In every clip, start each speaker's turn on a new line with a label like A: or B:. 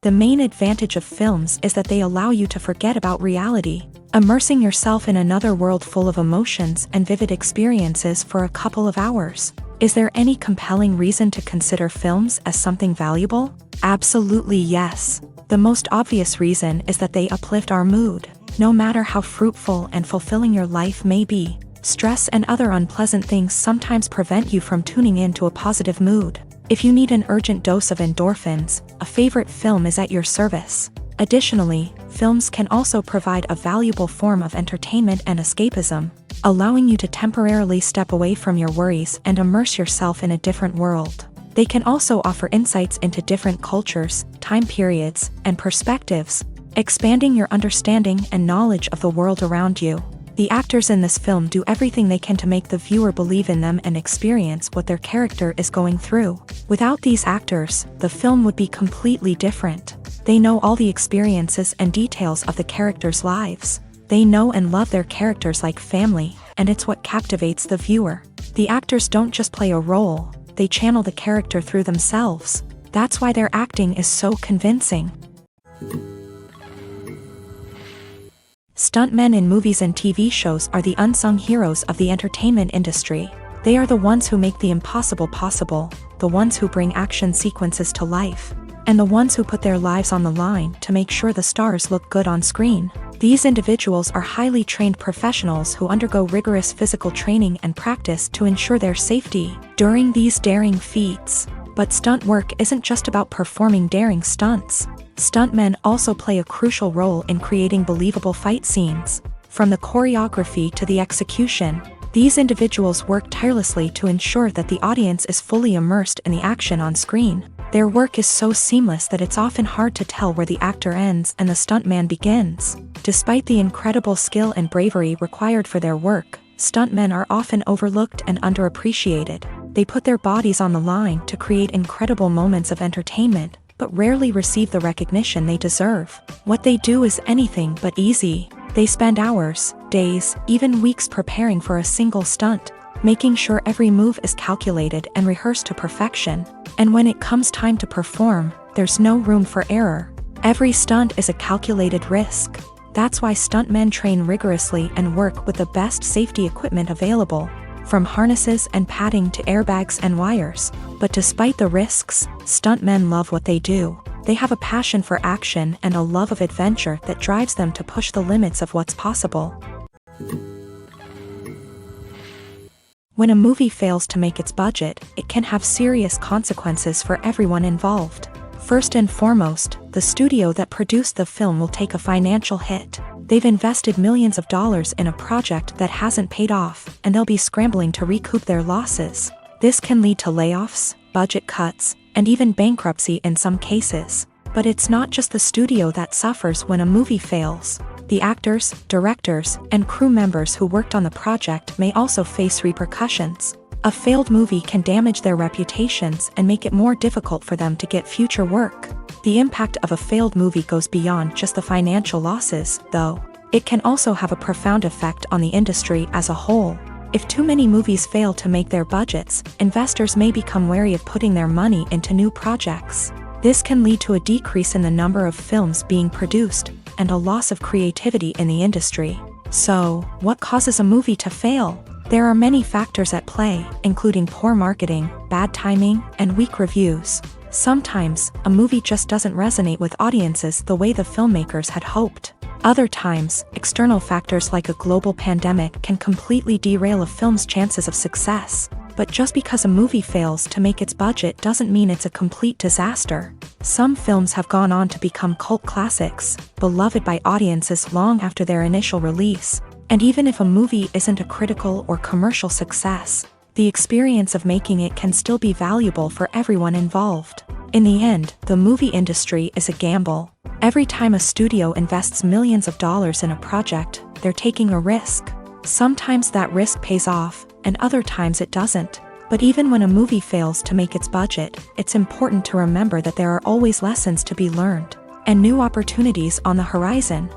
A: The main advantage of films is that they allow you to forget about reality, immersing yourself in another world full of emotions and vivid experiences for a couple of hours. Is there any compelling reason to consider films as something valuable? Absolutely yes. The most obvious reason is that they uplift our mood. No matter how fruitful and fulfilling your life may be, stress and other unpleasant things sometimes prevent you from tuning into a positive mood. If you need an urgent dose of endorphins, a favorite film is at your service. Additionally, films can also provide a valuable form of entertainment and escapism, allowing you to temporarily step away from your worries and immerse yourself in a different world. They can also offer insights into different cultures, time periods, and perspectives, expanding your understanding and knowledge of the world around you. The actors in this film do everything they can to make the viewer believe in them and experience what their character is going through. Without these actors, the film would be completely different. They know all the experiences and details of the characters' lives. They know and love their characters like family, and it's what captivates the viewer. The actors don't just play a role, they channel the character through themselves. That's why their acting is so convincing. Stuntmen in movies and TV shows are the unsung heroes of the entertainment industry. They are the ones who make the impossible possible, the ones who bring action sequences to life, and the ones who put their lives on the line to make sure the stars look good on screen. These individuals are highly trained professionals who undergo rigorous physical training and practice to ensure their safety during these daring feats. But stunt work isn't just about performing daring stunts. Stuntmen also play a crucial role in creating believable fight scenes. From the choreography to the execution, these individuals work tirelessly to ensure that the audience is fully immersed in the action on screen. Their work is so seamless that it's often hard to tell where the actor ends and the stuntman begins. Despite the incredible skill and bravery required for their work, stuntmen are often overlooked and underappreciated. They put their bodies on the line to create incredible moments of entertainment, but rarely receive the recognition they deserve. What they do is anything but easy. They spend hours, days, even weeks preparing for a single stunt, making sure every move is calculated and rehearsed to perfection. And when it comes time to perform, there's no room for error. Every stunt is a calculated risk. That's why stuntmen train rigorously and work with the best safety equipment available, from harnesses and padding to airbags and wires. But despite the risks, stuntmen love what they do. They have a passion for action and a love of adventure that drives them to push the limits of what's possible. When a movie fails to make its budget, it can have serious consequences for everyone involved. First and foremost, the studio that produced the film will take a financial hit. They've invested millions of dollars in a project that hasn't paid off, and they'll be scrambling to recoup their losses. This can lead to layoffs, budget cuts, and even bankruptcy in some cases. But it's not just the studio that suffers when a movie fails. The actors, directors, and crew members who worked on the project may also face repercussions. A failed movie can damage their reputations and make it more difficult for them to get future work. The impact of a failed movie goes beyond just the financial losses, though. It can also have a profound effect on the industry as a whole. If too many movies fail to make their budgets, investors may become wary of putting their money into new projects. This can lead to a decrease in the number of films being produced, and a loss of creativity in the industry. So, what causes a movie to fail? There are many factors at play, including poor marketing, bad timing, and weak reviews. Sometimes, a movie just doesn't resonate with audiences the way the filmmakers had hoped. Other times, external factors like a global pandemic can completely derail a film's chances of success. But just because a movie fails to make its budget doesn't mean it's a complete disaster. Some films have gone on to become cult classics, beloved by audiences long after their initial release. And even if a movie isn't a critical or commercial success, the experience of making it can still be valuable for everyone involved. In the end, the movie industry is a gamble. Every time a studio invests millions of dollars in a project, they're taking a risk. Sometimes that risk pays off, and other times it doesn't. But even when a movie fails to make its budget, it's important to remember that there are always lessons to be learned, and new opportunities on the horizon.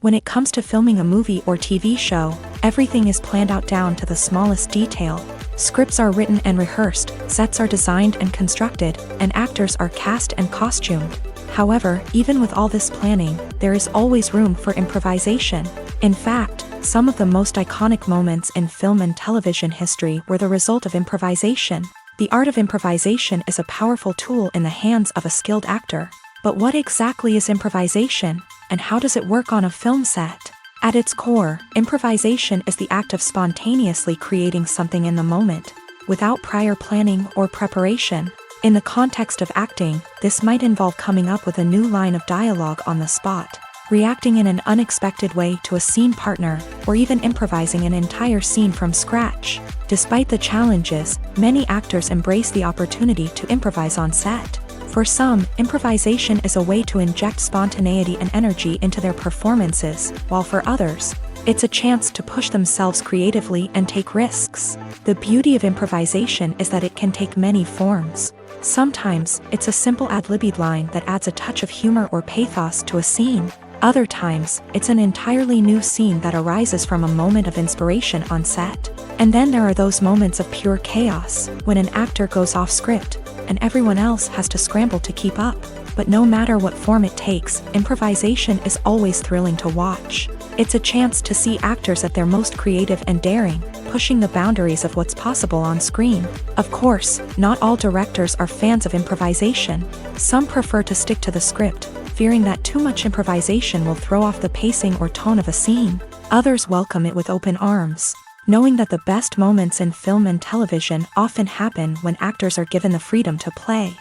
A: When it comes to filming a movie or TV show, everything is planned out down to the smallest detail. Scripts are written and rehearsed, sets are designed and constructed, and actors are cast and costumed. However, even with all this planning, there is always room for improvisation. In fact, some of the most iconic moments in film and television history were the result of improvisation. The art of improvisation is a powerful tool in the hands of a skilled actor. But what exactly is improvisation, and how does it work on a film set? At its core, improvisation is the act of spontaneously creating something in the moment, without prior planning or preparation. In the context of acting, this might involve coming up with a new line of dialogue on the spot, reacting in an unexpected way to a scene partner, or even improvising an entire scene from scratch. Despite the challenges, many actors embrace the opportunity to improvise on set. For some, improvisation is a way to inject spontaneity and energy into their performances, while for others, it's a chance to push themselves creatively and take risks. The beauty of improvisation is that it can take many forms. Sometimes, it's a simple ad-libbed line that adds a touch of humor or pathos to a scene. Other times, it's an entirely new scene that arises from a moment of inspiration on set. And then there are those moments of pure chaos, when an actor goes off script, and everyone else has to scramble to keep up. But no matter what form it takes, improvisation is always thrilling to watch. It's a chance to see actors at their most creative and daring, pushing the boundaries of what's possible on screen. Of course, not all directors are fans of improvisation. Some prefer to stick to the script, fearing that too much improvisation will throw off the pacing or tone of a scene. Others welcome it with open arms, knowing that the best moments in film and television often happen when actors are given the freedom to play.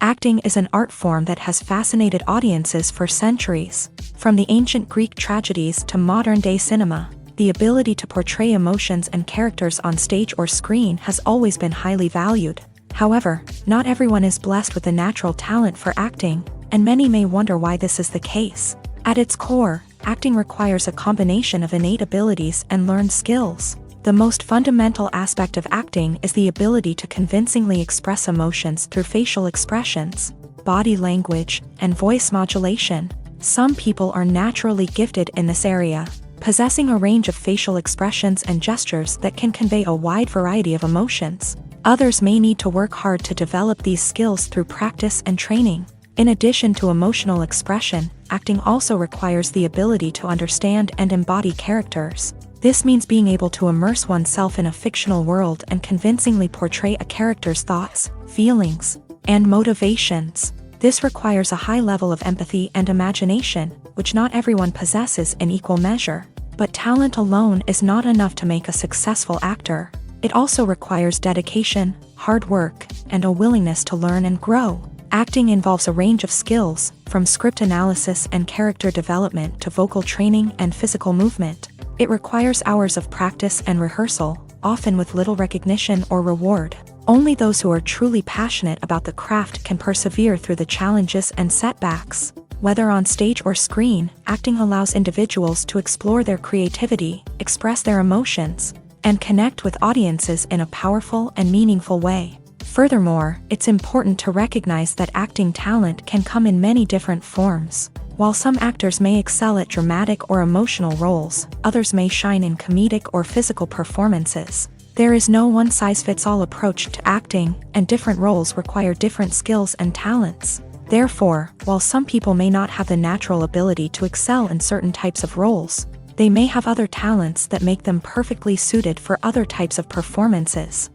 A: Acting is an art form that has fascinated audiences for centuries. From the ancient Greek tragedies to modern-day cinema, the ability to portray emotions and characters on stage or screen has always been highly valued. However, not everyone is blessed with a natural talent for acting, and many may wonder why this is the case. At its core, acting requires a combination of innate abilities and learned skills. The most fundamental aspect of acting is the ability to convincingly express emotions through facial expressions, body language, and voice modulation. Some people are naturally gifted in this area, possessing a range of facial expressions and gestures that can convey a wide variety of emotions. Others may need to work hard to develop these skills through practice and training. In addition to emotional expression, acting also requires the ability to understand and embody characters. This means being able to immerse oneself in a fictional world and convincingly portray a character's thoughts, feelings, and motivations. This requires a high level of empathy and imagination, which not everyone possesses in equal measure. But talent alone is not enough to make a successful actor. It also requires dedication, hard work, and a willingness to learn and grow. Acting involves a range of skills, from script analysis and character development to vocal training and physical movement. It requires hours of practice and rehearsal, often with little recognition or reward. Only those who are truly passionate about the craft can persevere through the challenges and setbacks. Whether on stage or screen, acting allows individuals to explore their creativity, express their emotions, and connect with audiences in a powerful and meaningful way. Furthermore, it's important to recognize that acting talent can come in many different forms. While some actors may excel at dramatic or emotional roles, others may shine in comedic or physical performances. There is no one-size-fits-all approach to acting, and different roles require different skills and talents. Therefore, while some people may not have the natural ability to excel in certain types of roles, They may have other talents that make them perfectly suited for other types of performances.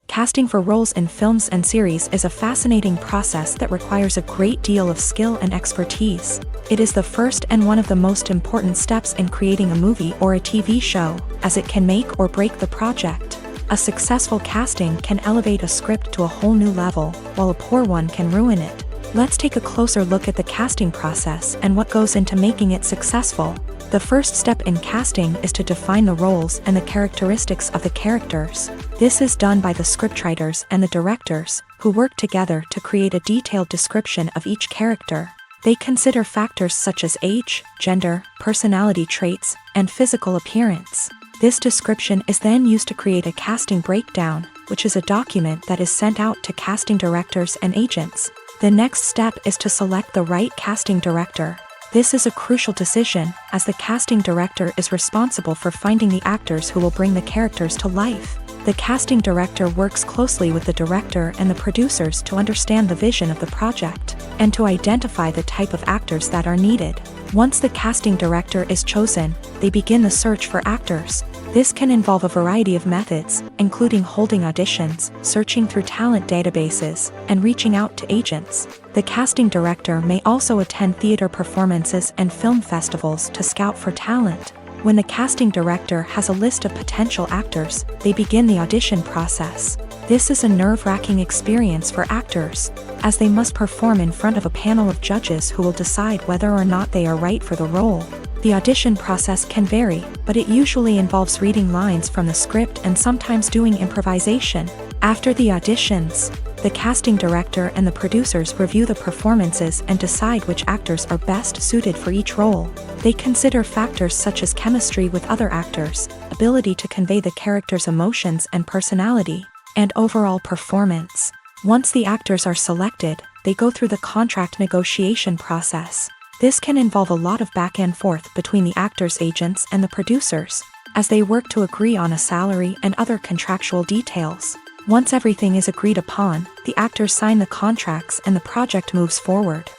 A: Casting for roles in films and series is a fascinating process that requires a great deal of skill and expertise. It is the first and one of the most important steps in creating a movie or a TV show, as it can make or break the project. A successful casting can elevate a script to a whole new level, while a poor one can ruin it. Let's take a closer look at the casting process and what goes into making it successful. The first step in casting is to define the roles and the characteristics of the characters. This is done by the scriptwriters and the directors, who work together to create a detailed description of each character. They consider factors such as age, gender, personality traits, and physical appearance. This description is then used to create a casting breakdown, which is a document that is sent out to casting directors and agents. The next step is to select the right casting director. This is a crucial decision, as the casting director is responsible for finding the actors who will bring the characters to life. The casting director works closely with the director and the producers to understand the vision of the project, and to identify the type of actors that are needed. Once the casting director is chosen, they begin the search for actors. This can involve a variety of methods, including holding auditions, searching through talent databases, and reaching out to agents. The casting director may also attend theater performances and film festivals to scout for talent. When the casting director has a list of potential actors, they begin the audition process. This is a nerve-wracking experience for actors, as they must perform in front of a panel of judges who will decide whether or not they are right for the role. The audition process can vary, but it usually involves reading lines from the script and sometimes doing improvisation. After the auditions, the casting director and the producers review the performances and decide which actors are best suited for each role. They consider factors such as chemistry with other actors, ability to convey the character's emotions and personality, and overall performance. Once the actors are selected, they go through the contract negotiation process. This can involve a lot of back and forth between the actors' agents and the producers, as they work to agree on a salary and other contractual details. Once everything is agreed upon, the actors sign the contracts and the project moves forward.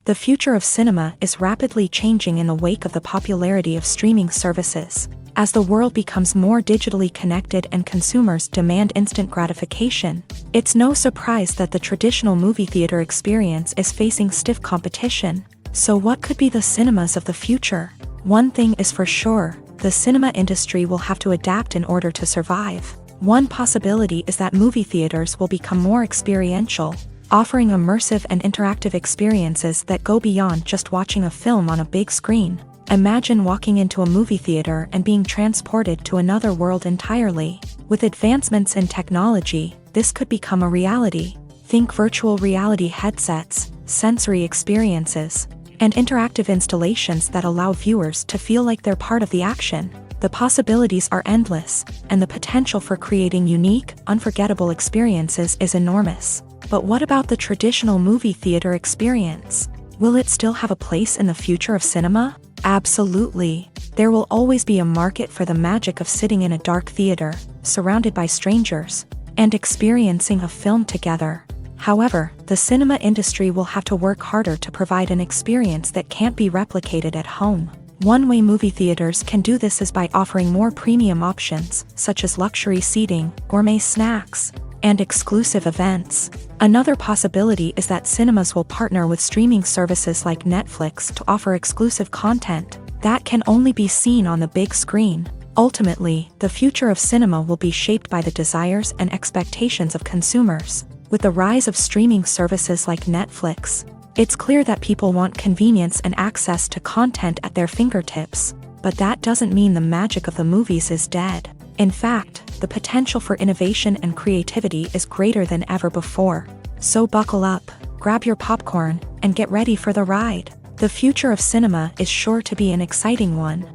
A: The future of cinema is rapidly changing in the wake of the popularity of streaming services. As the world becomes more digitally connected and consumers demand instant gratification, it's no surprise that the traditional movie theater experience is facing stiff competition. So what could be the cinemas of the future? One thing is for sure, the cinema industry will have to adapt in order to survive. One possibility is that movie theaters will become more experiential, offering immersive and interactive experiences that go beyond just watching a film on a big screen. Imagine walking into a movie theater and being transported to another world entirely. With advancements in technology, this could become a reality. Think virtual reality headsets, sensory experiences, and interactive installations that allow viewers to feel like they're part of the action. The possibilities are endless, and the potential for creating unique, unforgettable experiences is enormous. But what about the traditional movie theater experience? Will it still have a place in the future of cinema? Absolutely. There will always be a market for the magic of sitting in a dark theater, surrounded by strangers, and experiencing a film together. However, the cinema industry will have to work harder to provide an experience that can't be replicated at home. One way movie theaters can do this is by offering more premium options, such as luxury seating, gourmet snacks, and exclusive events. Another possibility is that cinemas will partner with streaming services like Netflix to offer exclusive content that can only be seen on the big screen. Ultimately, the future of cinema will be shaped by the desires and expectations of consumers. With the rise of streaming services like Netflix, it's clear that people want convenience and access to content at their fingertips. But that doesn't mean the magic of the movies is dead. In fact, the potential for innovation and creativity is greater than ever before. So buckle up, grab your popcorn, and get ready for the ride. The future of cinema is sure to be an exciting one.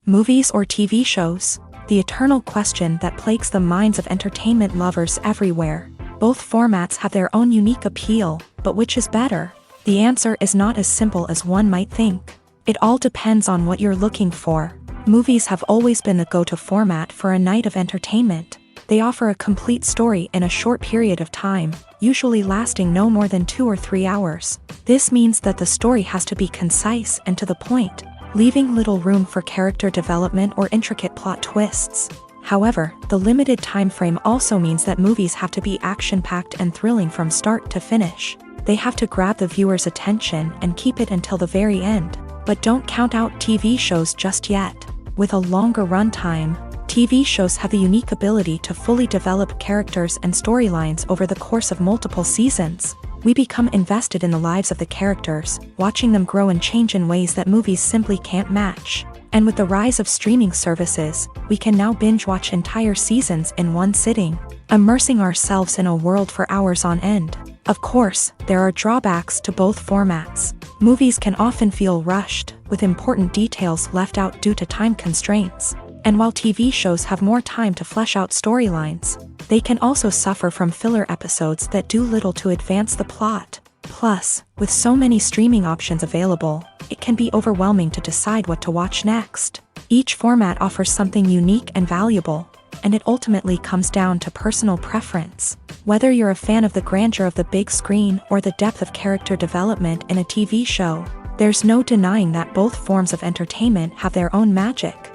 A: Movies or TV shows? The eternal question that plagues the minds of entertainment lovers everywhere. Both formats have their own unique appeal, but which is better? The answer is not as simple as one might think. It all depends on what you're looking for. Movies have always been the go-to format for a night of entertainment. They offer a complete story in a short period of time, usually lasting no more than 2 or 3 hours. This means that the story has to be concise and to the point, leaving little room for character development or intricate plot twists. However, the limited time frame also means that movies have to be action-packed and thrilling from start to finish. They have to grab the viewer's attention and keep it until the very end. But don't count out TV shows just yet. With a longer runtime, TV shows have the unique ability to fully develop characters and storylines over the course of multiple seasons. We become invested in the lives of the characters, watching them grow and change in ways that movies simply can't match. And with the rise of streaming services, we can now binge-watch entire seasons in one sitting, immersing ourselves in a world for hours on end. Of course, there are drawbacks to both formats. Movies can often feel rushed, with important details left out due to time constraints. And while TV shows have more time to flesh out storylines, they can also suffer from filler episodes that do little to advance the plot. Plus, with so many streaming options available, it can be overwhelming to decide what to watch next. Each format offers something unique and valuable, and it ultimately comes down to personal preference. Whether you're a fan of the grandeur of the big screen or the depth of character development in a TV show, there's no denying that both forms of entertainment have their own magic.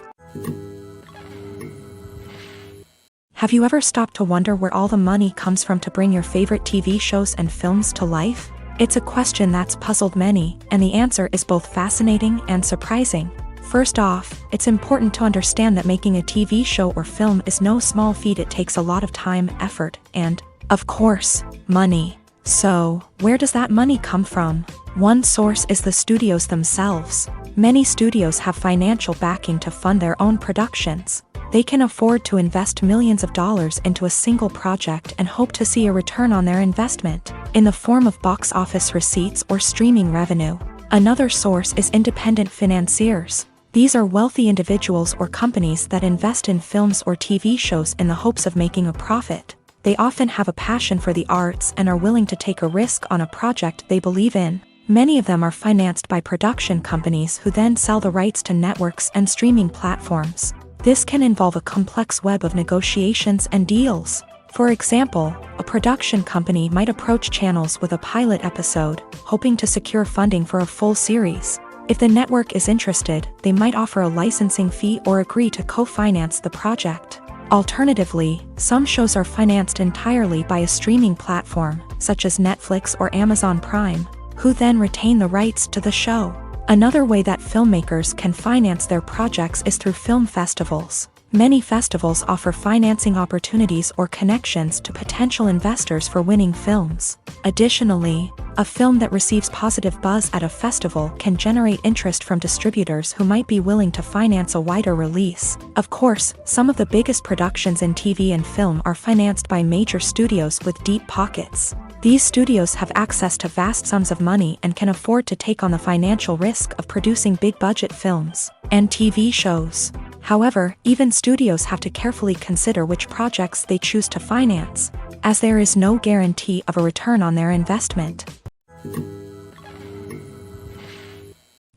A: Have you ever stopped to wonder where all the money comes from to bring your favorite TV shows and films to life? It's a question that's puzzled many, and the answer is both fascinating and surprising. First off, it's important to understand that making a TV show or film is no small feat. It takes a lot of time, effort, and, of course, money. So, where does that money come from? One source is the studios themselves. Many studios have financial backing to fund their own productions. They can afford to invest millions of dollars into a single project and hope to see a return on their investment, in the form of box office receipts or streaming revenue. Another source is independent financiers. These are wealthy individuals or companies that invest in films or TV shows in the hopes of making a profit. They often have a passion for the arts and are willing to take a risk on a project they believe in. Many of them are financed by production companies who then sell the rights to networks and streaming platforms. This can involve a complex web of negotiations and deals. For example, a production company might approach channels with a pilot episode, hoping to secure funding for a full series. If the network is interested, they might offer a licensing fee or agree to co-finance the project. Alternatively, some shows are financed entirely by a streaming platform, such as Netflix or Amazon Prime, who then retain the rights to the show. Another way that filmmakers can finance their projects is through film festivals. Many festivals offer financing opportunities or connections to potential investors for winning films. Additionally, a film that receives positive buzz at a festival can generate interest from distributors who might be willing to finance a wider release. Of course, some of the biggest productions in TV and film are financed by major studios with deep pockets. These studios have access to vast sums of money and can afford to take on the financial risk of producing big-budget films and TV shows. However, even studios have to carefully consider which projects they choose to finance, as there is no guarantee of a return on their investment.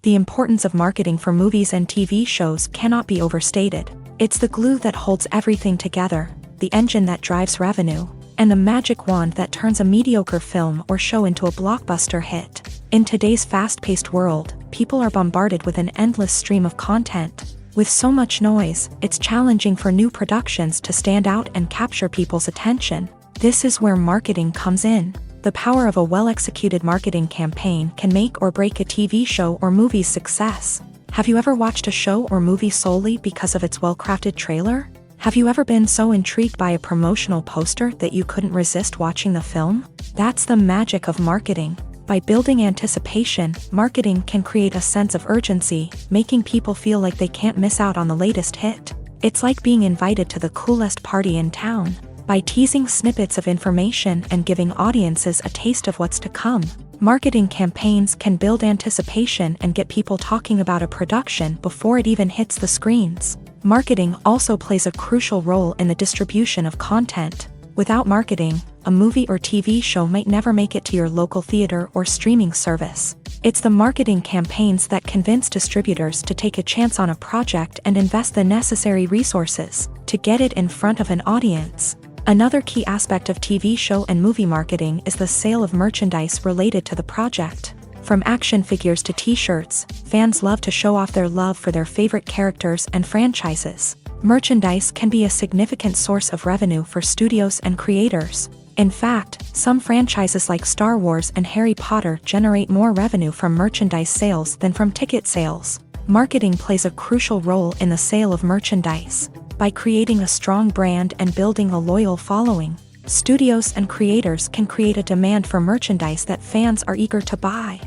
A: The importance of marketing for movies and TV shows cannot be overstated. It's the glue that holds everything together, the engine that drives revenue, and the magic wand that turns a mediocre film or show into a blockbuster hit. In today's fast-paced world, people are bombarded with an endless stream of content. With so much noise, it's challenging for new productions to stand out and capture people's attention. This is where marketing comes in. The power of a well-executed marketing campaign can make or break a TV show or movie's success. Have you ever watched a show or movie solely because of its well-crafted trailer? Have you ever been so intrigued by a promotional poster that you couldn't resist watching the film? That's the magic of marketing. By building anticipation, marketing can create a sense of urgency, making people feel like they can't miss out on the latest hit. It's like being invited to the coolest party in town. By teasing snippets of information and giving audiences a taste of what's to come, marketing campaigns can build anticipation and get people talking about a production before it even hits the screens. Marketing also plays a crucial role in the distribution of content. Without marketing, a movie or TV show might never make it to your local theater or streaming service. It's the marketing campaigns that convince distributors to take a chance on a project and invest the necessary resources. to get it in front of an audience. Another key aspect of TV show and movie marketing is the sale of merchandise related to the project. From action figures to t-shirts, fans love to show off their love for their favorite characters and franchises. Merchandise can be a significant source of revenue for studios and creators. In fact, some franchises like Star Wars and Harry Potter generate more revenue from merchandise sales than from ticket sales. Marketing plays a crucial role in the sale of merchandise. By creating a strong brand and building a loyal following, studios and creators can create a demand for merchandise that fans are eager to buy.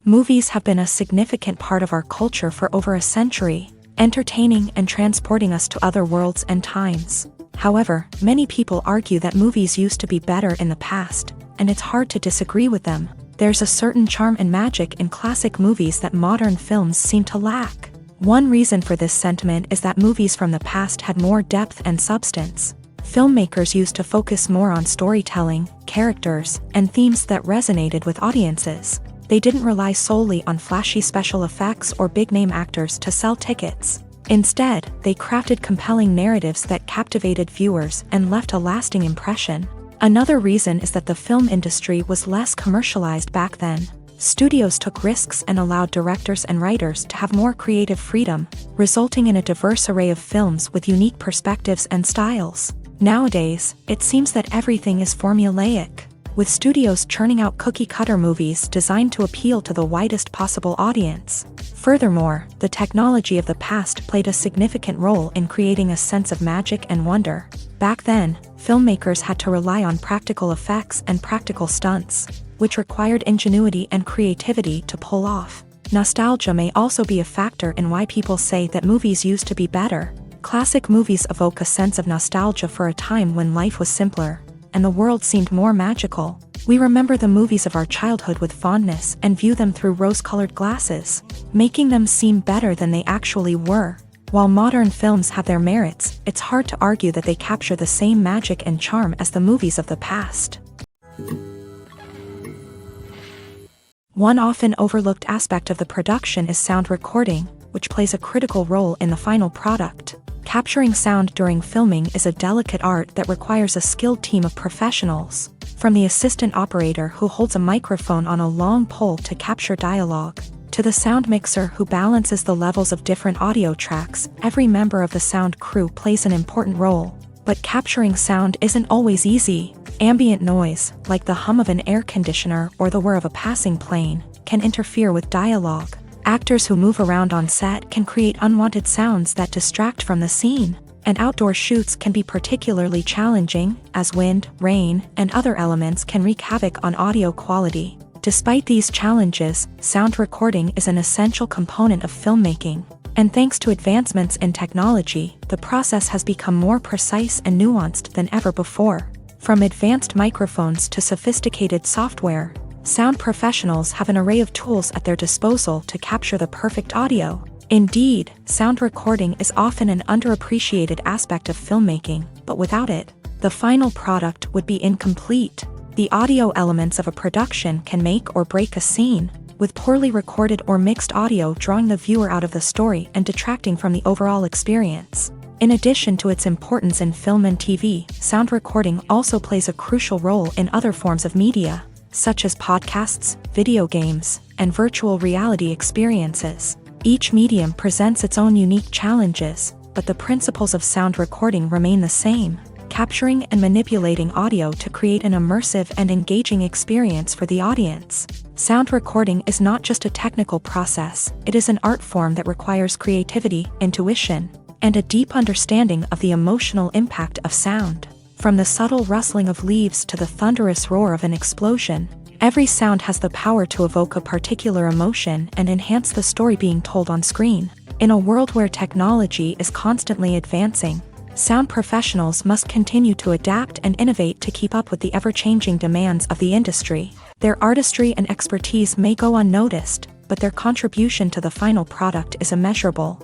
A: Movies have been a significant part of our culture for over a century, entertaining and transporting us to other worlds and times. However, many people argue that movies used to be better in the past, and it's hard to disagree with them. There's a certain charm and magic in classic movies that modern films seem to lack. One reason for this sentiment is that movies from the past had more depth and substance. Filmmakers used to focus more on storytelling, characters, and themes that resonated with audiences. They didn't rely solely on flashy special effects or big-name actors to sell tickets. Instead, they crafted compelling narratives that captivated viewers and left a lasting impression. Another reason is that the film industry was less commercialized back then. Studios took risks and allowed directors and writers to have more creative freedom, resulting in a diverse array of films with unique perspectives and styles. Nowadays, it seems that everything is formulaic, with studios churning out cookie-cutter movies designed to appeal to the widest possible audience. Furthermore, the technology of the past played a significant role in creating a sense of magic and wonder. Back then, filmmakers had to rely on practical effects and practical stunts, which required ingenuity and creativity to pull off. Nostalgia may also be a factor in why people say that movies used to be better. Classic movies evoke a sense of nostalgia for a time when life was simpler, and the world seemed more magical. We remember the movies of our childhood with fondness and view them through rose-colored glasses, making them seem better than they actually were. While modern films have their merits, it's hard to argue that they capture the same magic and charm as the movies of the past. One often overlooked aspect of the production is sound recording, which plays a critical role in the final product. Capturing sound during filming is a delicate art that requires a skilled team of professionals. From the assistant operator who holds a microphone on a long pole to capture dialogue, to the sound mixer who balances the levels of different audio tracks, every member of the sound crew plays an important role. But capturing sound isn't always easy. Ambient noise, like the hum of an air conditioner or the whir of a passing plane, can interfere with dialogue. Actors who move around on set can create unwanted sounds that distract from the scene. And outdoor shoots can be particularly challenging, as wind, rain, and other elements can wreak havoc on audio quality. Despite these challenges, sound recording is an essential component of filmmaking. And thanks to advancements in technology, the process has become more precise and nuanced than ever before. From advanced microphones to sophisticated software, sound professionals have an array of tools at their disposal to capture the perfect audio. Indeed, sound recording is often an underappreciated aspect of filmmaking, but without it, the final product would be incomplete. The audio elements of a production can make or break a scene, with poorly recorded or mixed audio drawing the viewer out of the story and detracting from the overall experience. In addition to its importance in film and TV, sound recording also plays a crucial role in other forms of media, such as podcasts, video games, and virtual reality experiences. Each medium presents its own unique challenges, but the principles of sound recording remain the same, capturing and manipulating audio to create an immersive and engaging experience for the audience. Sound recording is not just a technical process, it is an art form that requires creativity, intuition, and a deep understanding of the emotional impact of sound. From the subtle rustling of leaves to the thunderous roar of an explosion, every sound has the power to evoke a particular emotion and enhance the story being told on screen. In a world where technology is constantly advancing, sound professionals must continue to adapt and innovate to keep up with the ever-changing demands of the industry. Their artistry and expertise may go unnoticed, but their contribution to the final product is immeasurable.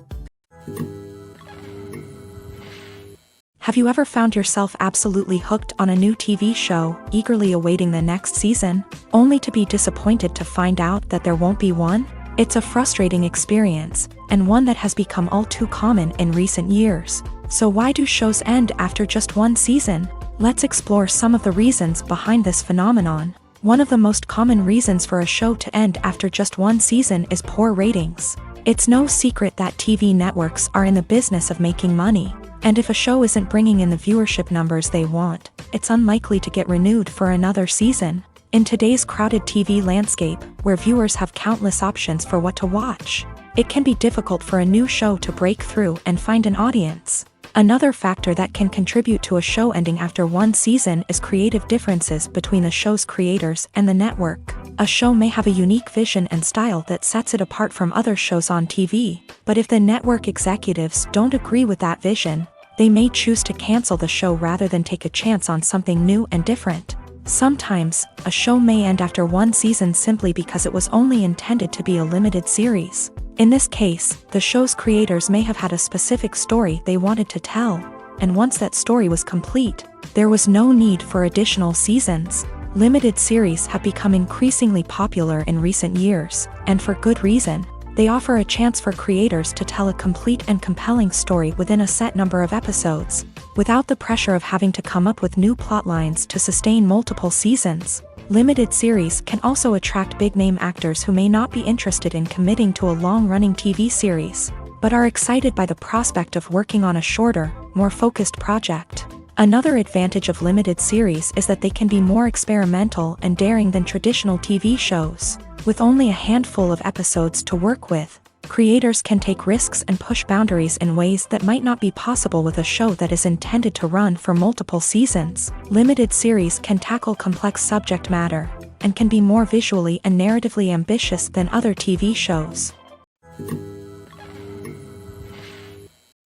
A: Have you ever found yourself absolutely hooked on a new TV show, eagerly awaiting the next season, only to be disappointed to find out that there won't be one? It's a frustrating experience, and one that has become all too common in recent years. So why do shows end after just one season? Let's explore some of the reasons behind this phenomenon. One of the most common reasons for a show to end after just one season is poor ratings. It's no secret that TV networks are in the business of making money, and if a show isn't bringing in the viewership numbers they want, it's unlikely to get renewed for another season. In today's crowded TV landscape, where viewers have countless options for what to watch, it can be difficult for a new show to break through and find an audience. Another factor that can contribute to a show ending after one season is creative differences between the show's creators and the network. A show may have a unique vision and style that sets it apart from other shows on TV, but if the network executives don't agree with that vision, they may choose to cancel the show rather than take a chance on something new and different. Sometimes, a show may end after one season simply because it was only intended to be a limited series. In this case, the show's creators may have had a specific story they wanted to tell, and once that story was complete, there was no need for additional seasons. Limited series have become increasingly popular in recent years, and for good reason. They offer a chance for creators to tell a complete and compelling story within a set number of episodes, without the pressure of having to come up with new plotlines to sustain multiple seasons. Limited series can also attract big-name actors who may not be interested in committing to a long-running TV series, but are excited by the prospect of working on a shorter, more focused project. Another advantage of limited series is that they can be more experimental and daring than traditional TV shows. With only a handful of episodes to work with, creators can take risks and push boundaries in ways that might not be possible with a show that is intended to run for multiple seasons. Limited series can tackle complex subject matter, and can be more visually and narratively ambitious than other TV shows.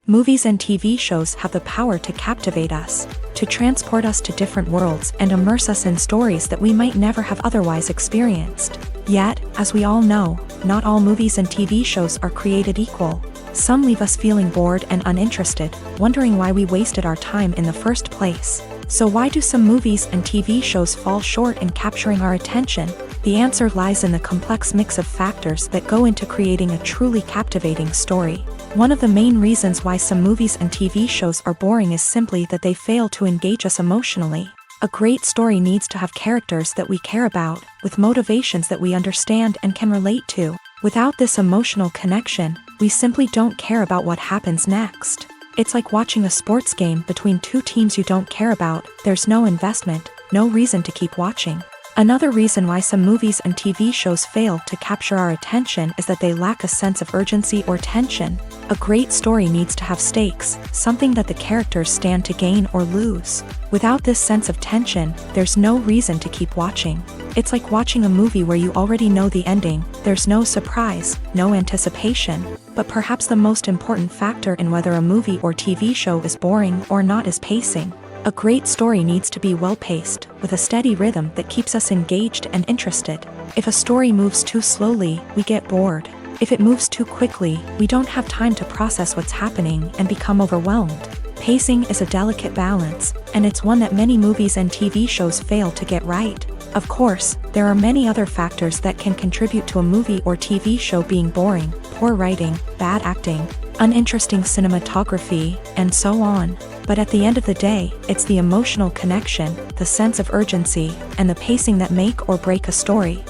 A: Movies and TV shows have the power to captivate us, to transport us to different worlds and immerse us in stories that we might never have otherwise experienced. Yet, as we all know, not all movies and TV shows are created equal. Some leave us feeling bored and uninterested, wondering why we wasted our time in the first place. So why do some movies and TV shows fall short in capturing our attention? The answer lies in the complex mix of factors that go into creating a truly captivating story. One of the main reasons why some movies and TV shows are boring is simply that they fail to engage us emotionally. A great story needs to have characters that we care about, with motivations that we understand and can relate to. Without this emotional connection, we simply don't care about what happens next. It's like watching a sports game between two teams you don't care about. There's no investment, no reason to keep watching. Another reason why some movies and TV shows fail to capture our attention is that they lack a sense of urgency or tension. A great story needs to have stakes, something that the characters stand to gain or lose. Without this sense of tension, there's no reason to keep watching. It's like watching a movie where you already know the ending. There's no surprise, no anticipation. But perhaps the most important factor in whether a movie or TV show is boring or not is pacing. A great story needs to be well-paced, with a steady rhythm that keeps us engaged and interested. If a story moves too slowly, we get bored. If it moves too quickly, we don't have time to process what's happening and become overwhelmed. Pacing is a delicate balance, and it's one that many movies and TV shows fail to get right. Of course, there are many other factors that can contribute to a movie or TV show being boring: poor writing, bad acting, uninteresting cinematography, and so on. But at the end of the day, it's the emotional connection, the sense of urgency, and the pacing that make or break a story.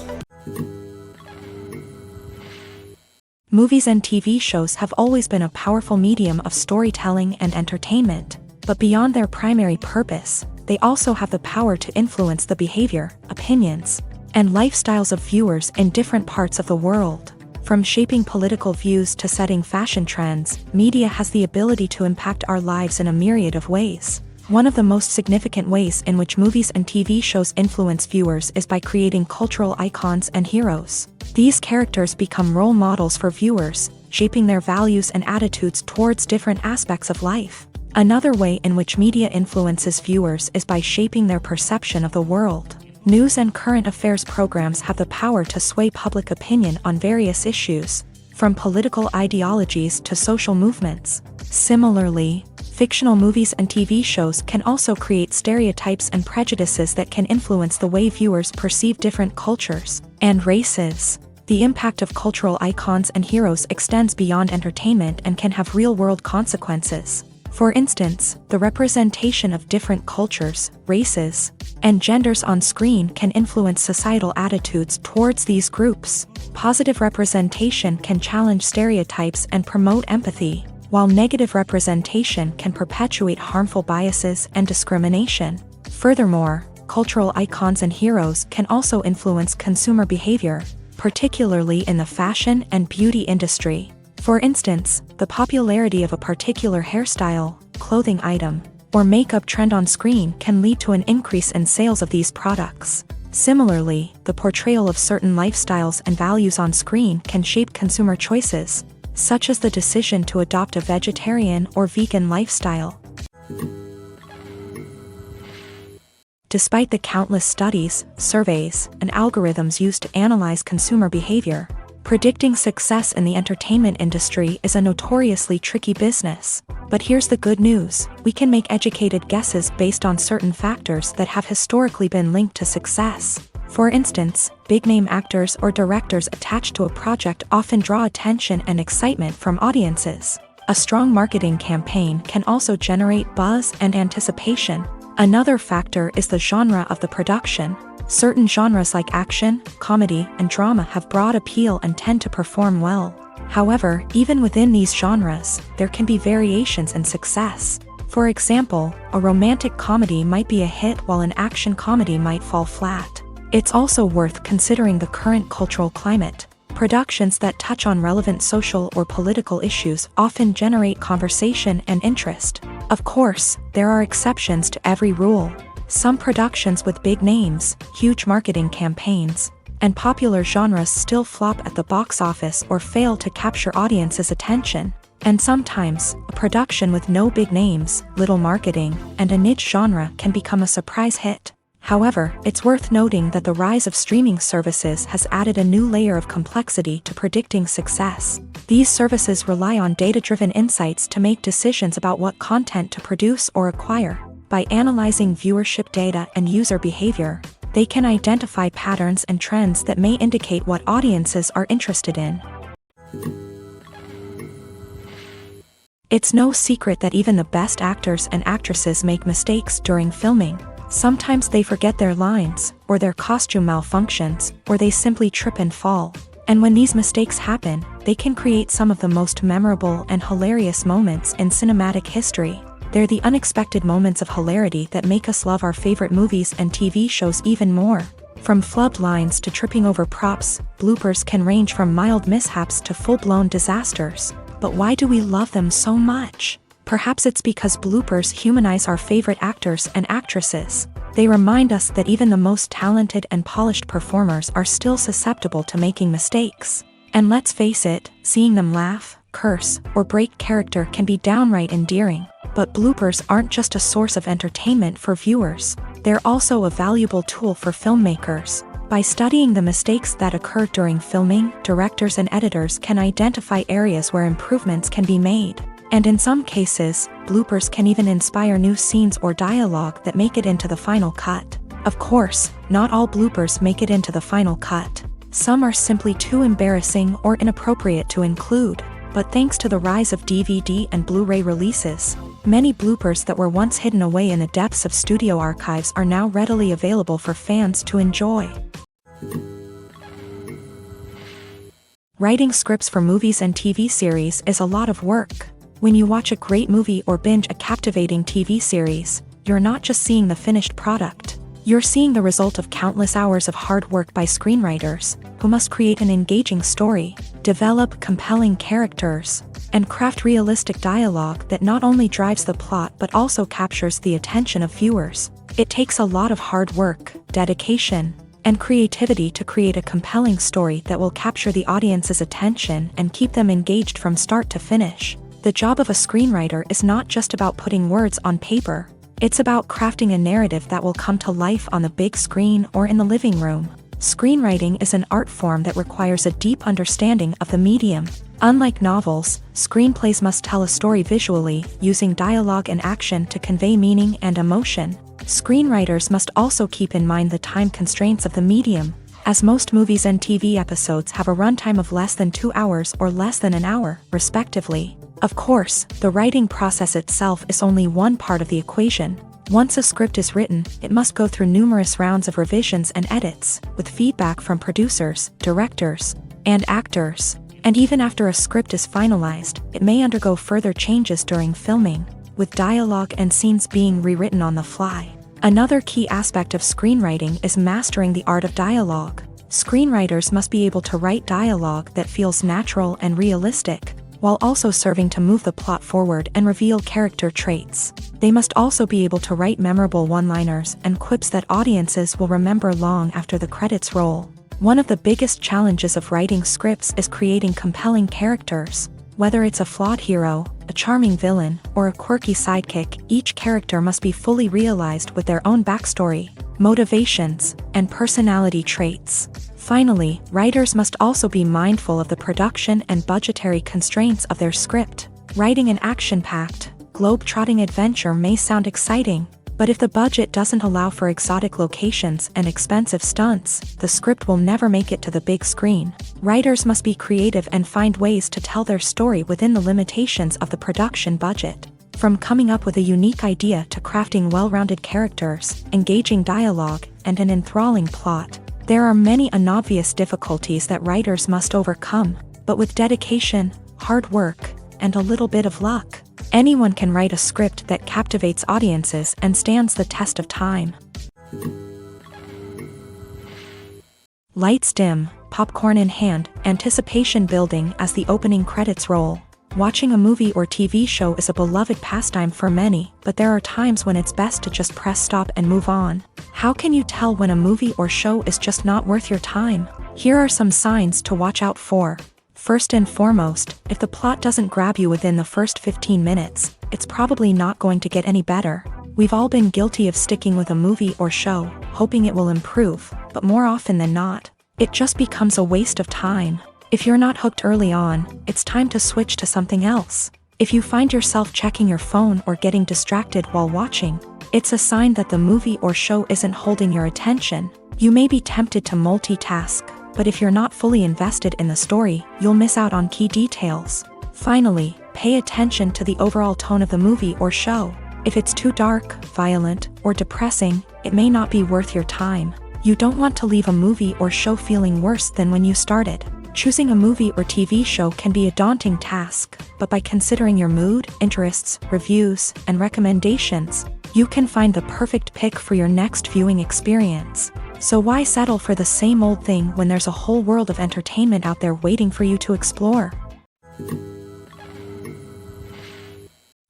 A: Movies and TV shows have always been a powerful medium of storytelling and entertainment, but beyond their primary purpose, they also have the power to influence the behavior, opinions, and lifestyles of viewers in different parts of the world. From shaping political views to setting fashion trends, media has the ability to impact our lives in a myriad of ways. One of the most significant ways in which movies and TV shows influence viewers is by creating cultural icons and heroes. These characters become role models for viewers, shaping their values and attitudes towards different aspects of life. Another way in which media influences viewers is by shaping their perception of the world. News and current affairs programs have the power to sway public opinion on various issues, from political ideologies to social movements. Similarly, fictional movies and TV shows can also create stereotypes and prejudices that can influence the way viewers perceive different cultures and races. The impact of cultural icons and heroes extends beyond entertainment and can have real-world consequences. For instance, the representation of different cultures, races, and genders on screen can influence societal attitudes towards these groups. Positive representation can challenge stereotypes and promote empathy, while negative representation can perpetuate harmful biases and discrimination. Furthermore, cultural icons and heroes can also influence consumer behavior, particularly in the fashion and beauty industry. For instance, the popularity of a particular hairstyle, clothing item, or makeup trend on screen can lead to an increase in sales of these products. Similarly, the portrayal of certain lifestyles and values on screen can shape consumer choices, such as the decision to adopt a vegetarian or vegan lifestyle. Despite the countless studies, surveys, and algorithms used to analyze consumer behavior, predicting success in the entertainment industry is a notoriously tricky business. But here's the good news: we can make educated guesses based on certain factors that have historically been linked to success. For instance, big-name actors or directors attached to a project often draw attention and excitement from audiences. A strong marketing campaign can also generate buzz and anticipation. Another factor is the genre of the production. Certain genres like action, comedy, and drama have broad appeal and tend to perform well. However, even within these genres, there can be variations in success. For example, a romantic comedy might be a hit while an action comedy might fall flat. It's also worth considering the current cultural climate. Productions that touch on relevant social or political issues often generate conversation and interest. Of course, there are exceptions to every rule. Some productions with big names, huge marketing campaigns, and popular genres still flop at the box office or fail to capture audiences' attention. And sometimes, a production with no big names, little marketing, and a niche genre can become a surprise hit. However, it's worth noting that the rise of streaming services has added a new layer of complexity to predicting success. These services rely on data-driven insights to make decisions about what content to produce or acquire. By analyzing viewership data and user behavior, they can identify patterns and trends that may indicate what audiences are interested in. It's no secret that even the best actors and actresses make mistakes during filming. Sometimes they forget their lines, or their costume malfunctions, or they simply trip and fall. And when these mistakes happen, they can create some of the most memorable and hilarious moments in cinematic history. They're the unexpected moments of hilarity that make us love our favorite movies and TV shows even more. From flubbed lines to tripping over props, bloopers can range from mild mishaps to full-blown disasters. But why do we love them so much? Perhaps it's because bloopers humanize our favorite actors and actresses. They remind us that even the most talented and polished performers are still susceptible to making mistakes. And let's face it, seeing them laugh, curse, or break character can be downright endearing. But bloopers aren't just a source of entertainment for viewers. They're also a valuable tool for filmmakers. By studying the mistakes that occur during filming, directors and editors can identify areas where improvements can be made. And in some cases, bloopers can even inspire new scenes or dialogue that make it into the final cut. Of course, not all bloopers make it into the final cut. Some are simply too embarrassing or inappropriate to include. But thanks to the rise of DVD and Blu-ray releases, many bloopers that were once hidden away in the depths of studio archives are now readily available for fans to enjoy. Writing scripts for movies and TV series is a lot of work. When you watch a great movie or binge a captivating TV series, you're not just seeing the finished product. You're seeing the result of countless hours of hard work by screenwriters, who must create an engaging story, develop compelling characters, and craft realistic dialogue that not only drives the plot but also captures the attention of viewers. It takes a lot of hard work, dedication, and creativity to create a compelling story that will capture the audience's attention and keep them engaged from start to finish. The job of a screenwriter is not just about putting words on paper. It's about crafting a narrative that will come to life on the big screen or in the living room. Screenwriting is an art form that requires a deep understanding of the medium. Unlike novels, screenplays must tell a story visually, using dialogue and action to convey meaning and emotion. Screenwriters must also keep in mind the time constraints of the medium, as most movies and TV episodes have a runtime of less than 2 hours or less than an hour, respectively. Of course, the writing process itself is only one part of the equation. Once a script is written, it must go through numerous rounds of revisions and edits, with feedback from producers, directors, and actors. And even after a script is finalized, it may undergo further changes during filming, with dialogue and scenes being rewritten on the fly. Another key aspect of screenwriting is mastering the art of dialogue. Screenwriters must be able to write dialogue that feels natural and realistic, while also serving to move the plot forward and reveal character traits. They must also be able to write memorable one-liners and quips that audiences will remember long after the credits roll. One of the biggest challenges of writing scripts is creating compelling characters. Whether it's a flawed hero, a charming villain, or a quirky sidekick, each character must be fully realized with their own backstory, motivations, and personality traits. Finally, writers must also be mindful of the production and budgetary constraints of their script. Writing an action-packed, globe-trotting adventure may sound exciting, but if the budget doesn't allow for exotic locations and expensive stunts, the script will never make it to the big screen. Writers must be creative and find ways to tell their story within the limitations of the production budget. From coming up with a unique idea to crafting well-rounded characters, engaging dialogue, and an enthralling plot, there are many unobvious difficulties that writers must overcome, but with dedication, hard work, and a little bit of luck, anyone can write a script that captivates audiences and stands the test of time. Lights dim, popcorn in hand, anticipation building as the opening credits roll. Watching a movie or TV show is a beloved pastime for many, but there are times when it's best to just press stop and move on. How can you tell when a movie or show is just not worth your time? Here are some signs to watch out for. First and foremost, if the plot doesn't grab you within the first 15 minutes, it's probably not going to get any better. We've all been guilty of sticking with a movie or show, hoping it will improve, but more often than not, it just becomes a waste of time. If you're not hooked early on, it's time to switch to something else. If you find yourself checking your phone or getting distracted while watching, it's a sign that the movie or show isn't holding your attention. You may be tempted to multitask, but if you're not fully invested in the story, you'll miss out on key details. Finally, pay attention to the overall tone of the movie or show. If it's too dark, violent, or depressing, it may not be worth your time. You don't want to leave a movie or show feeling worse than when you started. Choosing a movie or TV show can be a daunting task, but by considering your mood, interests, reviews, and recommendations, you can find the perfect pick for your next viewing experience. So why settle for the same old thing when there's a whole world of entertainment out there waiting for you to explore?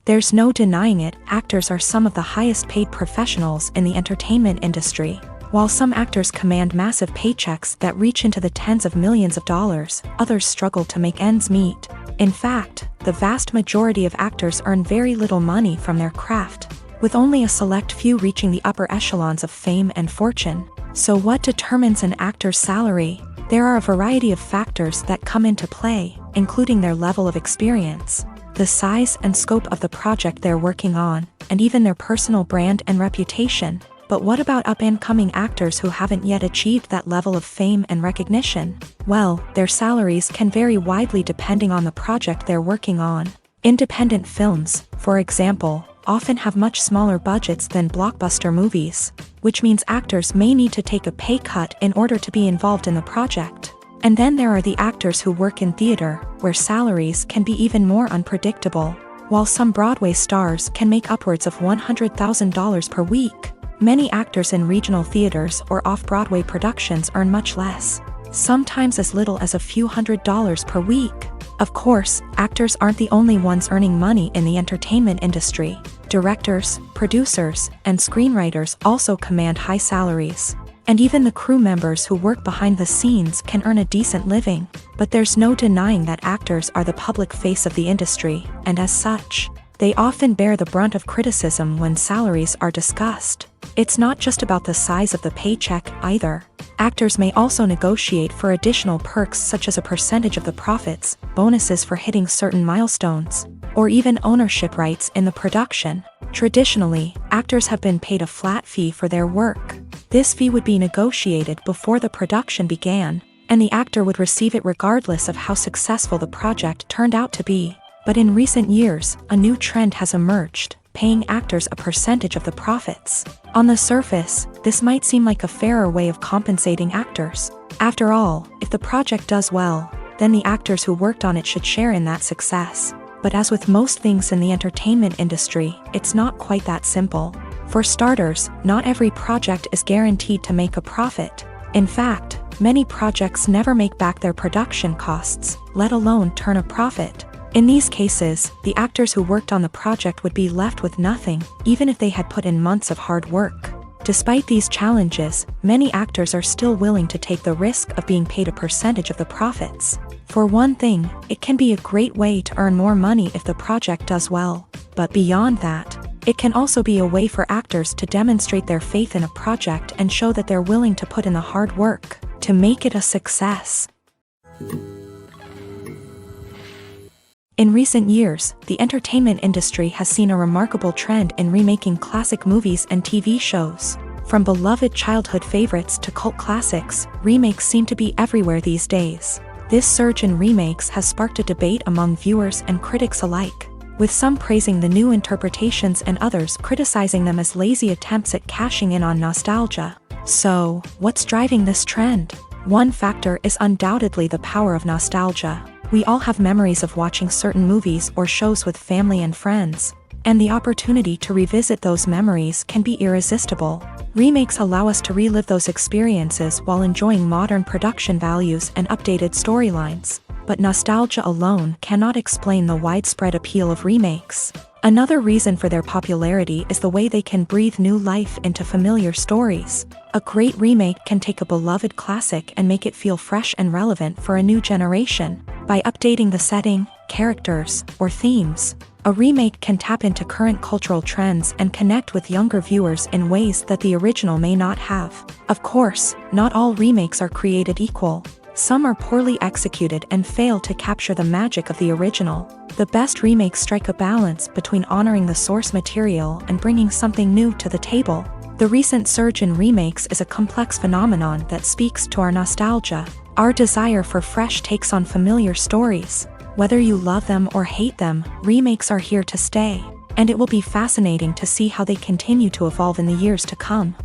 A: There's no denying it, actors are some of the highest paid professionals in the entertainment industry. While some actors command massive paychecks that reach into the tens of millions of dollars, others struggle to make ends meet. In fact, the vast majority of actors earn very little money from their craft, with only a select few reaching the upper echelons of fame and fortune. So what determines an actor's salary? There are a variety of factors that come into play, including their level of experience, the size and scope of the project they're working on, and even their personal brand and reputation. But what about up-and-coming actors who haven't yet achieved that level of fame and recognition? Well, their salaries can vary widely depending on the project they're working on. Independent films, for example, often have much smaller budgets than blockbuster movies, which means actors may need to take a pay cut in order to be involved in the project. And then there are the actors who work in theater, where salaries can be even more unpredictable. While some Broadway stars can make upwards of $100,000 per week, many actors in regional theaters or off-Broadway productions earn much less, sometimes as little as a few $100s per week. Of course, actors aren't the only ones earning money in the entertainment industry. Directors, producers, and screenwriters also command high salaries. And even the crew members who work behind the scenes can earn a decent living. But there's no denying that actors are the public face of the industry, and as such, they often bear the brunt of criticism when salaries are discussed. It's not just about the size of the paycheck either. Actors may also negotiate for additional perks such as a percentage of the profits, bonuses for hitting certain milestones, or even ownership rights in the production. Traditionally, actors have been paid a flat fee for their work. This fee would be negotiated before the production began, and the actor would receive it regardless of how successful the project turned out to be. But in recent years, a new trend has emerged, paying actors a percentage of the profits. On the surface, this might seem like a fairer way of compensating actors. After all, if the project does well, then the actors who worked on it should share in that success. But as with most things in the entertainment industry, it's not quite that simple. For starters, not every project is guaranteed to make a profit. In fact, many projects never make back their production costs, let alone turn a profit. In these cases, the actors who worked on the project would be left with nothing, even if they had put in months of hard work. Despite these challenges, many actors are still willing to take the risk of being paid a percentage of the profits. For one thing, it can be a great way to earn more money if the project does well. But beyond that, it can also be a way for actors to demonstrate their faith in a project and show that they're willing to put in the hard work to make it a success. In recent years, the entertainment industry has seen a remarkable trend in remaking classic movies and TV shows. From beloved childhood favorites to cult classics, remakes seem to be everywhere these days. This surge in remakes has sparked a debate among viewers and critics alike, with some praising the new interpretations and others criticizing them as lazy attempts at cashing in on nostalgia. So, what's driving this trend? One factor is undoubtedly the power of nostalgia. We all have memories of watching certain movies or shows with family and friends, and the opportunity to revisit those memories can be irresistible. Remakes allow us to relive those experiences while enjoying modern production values and updated storylines. But nostalgia alone cannot explain the widespread appeal of remakes. Another reason for their popularity is the way they can breathe new life into familiar stories. A great remake can take a beloved classic and make it feel fresh and relevant for a new generation. By updating the setting, characters, or themes, a remake can tap into current cultural trends and connect with younger viewers in ways that the original may not have. Of course, not all remakes are created equal. Some are poorly executed and fail to capture the magic of the original. The best remakes strike a balance between honoring the source material and bringing something new to the table. The recent surge in remakes is a complex phenomenon that speaks to our nostalgia, our desire for fresh takes on familiar stories. Whether you love them or hate them, remakes are here to stay, and it will be fascinating to see how they continue to evolve in the years to come.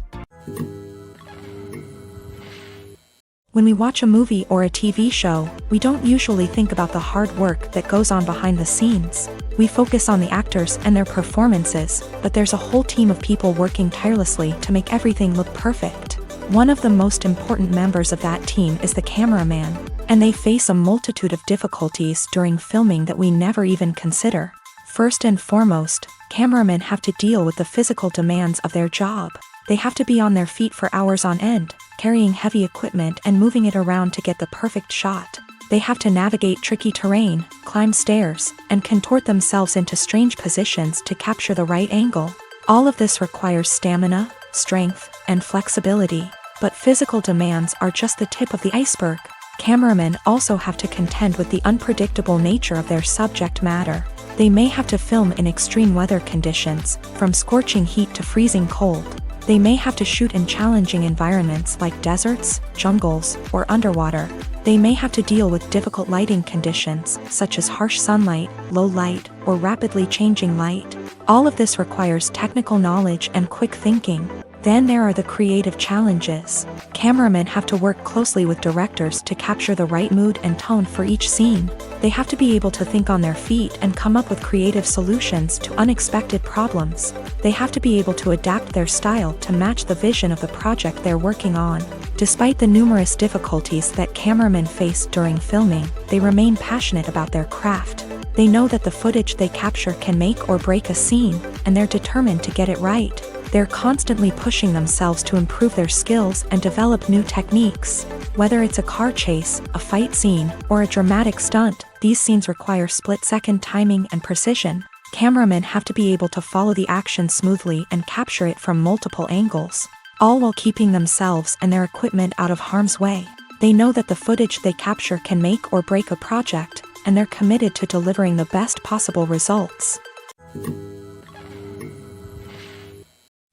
A: When we watch a movie or a TV show, we don't usually think about the hard work that goes on behind the scenes. We focus on the actors and their performances, but there's a whole team of people working tirelessly to make everything look perfect. One of the most important members of that team is the cameraman, and they face a multitude of difficulties during filming that we never even consider. First and foremost, cameramen have to deal with the physical demands of their job. They have to be on their feet for hours on end, carrying heavy equipment and moving it around to get the perfect shot. They have to navigate tricky terrain, climb stairs, and contort themselves into strange positions to capture the right angle. All of this requires stamina, strength, and flexibility. But physical demands are just the tip of the iceberg. Cameramen also have to contend with the unpredictable nature of their subject matter. They may have to film in extreme weather conditions, from scorching heat to freezing cold. They may have to shoot in challenging environments like deserts, jungles, or underwater. They may have to deal with difficult lighting conditions, such as harsh sunlight, low light, or rapidly changing light. All of this requires technical knowledge and quick thinking. Then there are the creative challenges. Cameramen have to work closely with directors to capture the right mood and tone for each scene. They have to be able to think on their feet and come up with creative solutions to unexpected problems. They have to be able to adapt their style to match the vision of the project they're working on. Despite the numerous difficulties that cameramen face during filming, they remain passionate about their craft. They know that the footage they capture can make or break a scene, and they're determined to get it right. They're constantly pushing themselves to improve their skills and develop new techniques. Whether it's a car chase, a fight scene, or a dramatic stunt, these scenes require split-second timing and precision. Cameramen have to be able to follow the action smoothly and capture it from multiple angles, all while keeping themselves and their equipment out of harm's way. They know that the footage they capture can make or break a project, and they're committed to delivering the best possible results.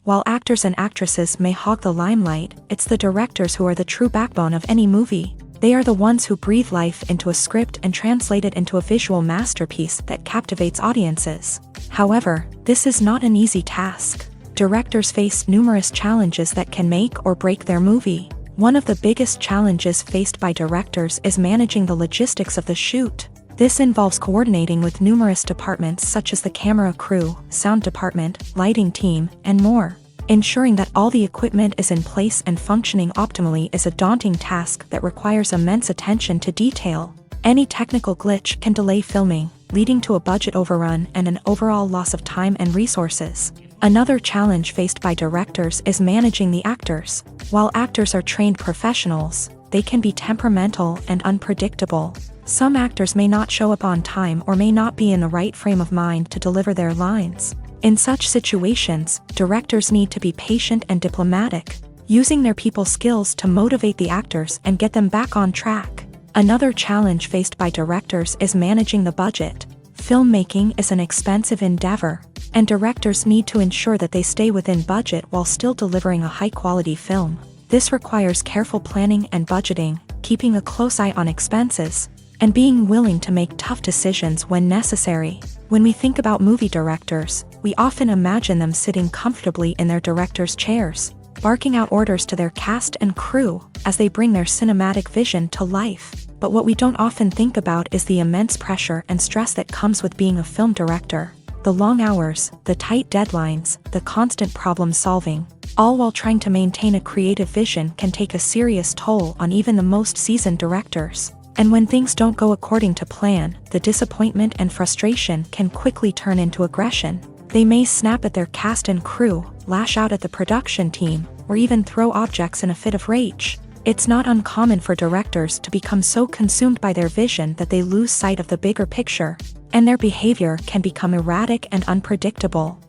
A: While actors and actresses may hog the limelight, it's the directors who are the true backbone of any movie. They are the ones who breathe life into a script and translate it into a visual masterpiece that captivates audiences. However, this is not an easy task. Directors face numerous challenges that can make or break their movie. One of the biggest challenges faced by directors is managing the logistics of the shoot. This involves coordinating with numerous departments such as the camera crew, sound department, lighting team, and more. Ensuring that all the equipment is in place and functioning optimally is a daunting task that requires immense attention to detail. Any technical glitch can delay filming, leading to a budget overrun and an overall loss of time and resources. Another challenge faced by directors is managing the actors. While actors are trained professionals, they can be temperamental and unpredictable. Some actors may not show up on time or may not be in the right frame of mind to deliver their lines. In such situations, directors need to be patient and diplomatic, using their people skills to motivate the actors and get them back on track. Another challenge faced by directors is managing the budget. Filmmaking is an expensive endeavor, and directors need to ensure that they stay within budget while still delivering a high-quality film. This requires careful planning and budgeting, keeping a close eye on expenses, and being willing to make tough decisions when necessary. When we think about movie directors, we often imagine them sitting comfortably in their director's chairs, barking out orders to their cast and crew as they bring their cinematic vision to life. But what we don't often think about is the immense pressure and stress that comes with being a film director. The long hours, the tight deadlines, the constant problem solving, all while trying to maintain a creative vision can take a serious toll on even the most seasoned directors. And when things don't go according to plan, the disappointment and frustration can quickly turn into aggression. They may snap at their cast and crew, lash out at the production team, or even throw objects in a fit of rage. It's not uncommon for directors to become so consumed by their vision that they lose sight of the bigger picture, and their behavior can become erratic and unpredictable.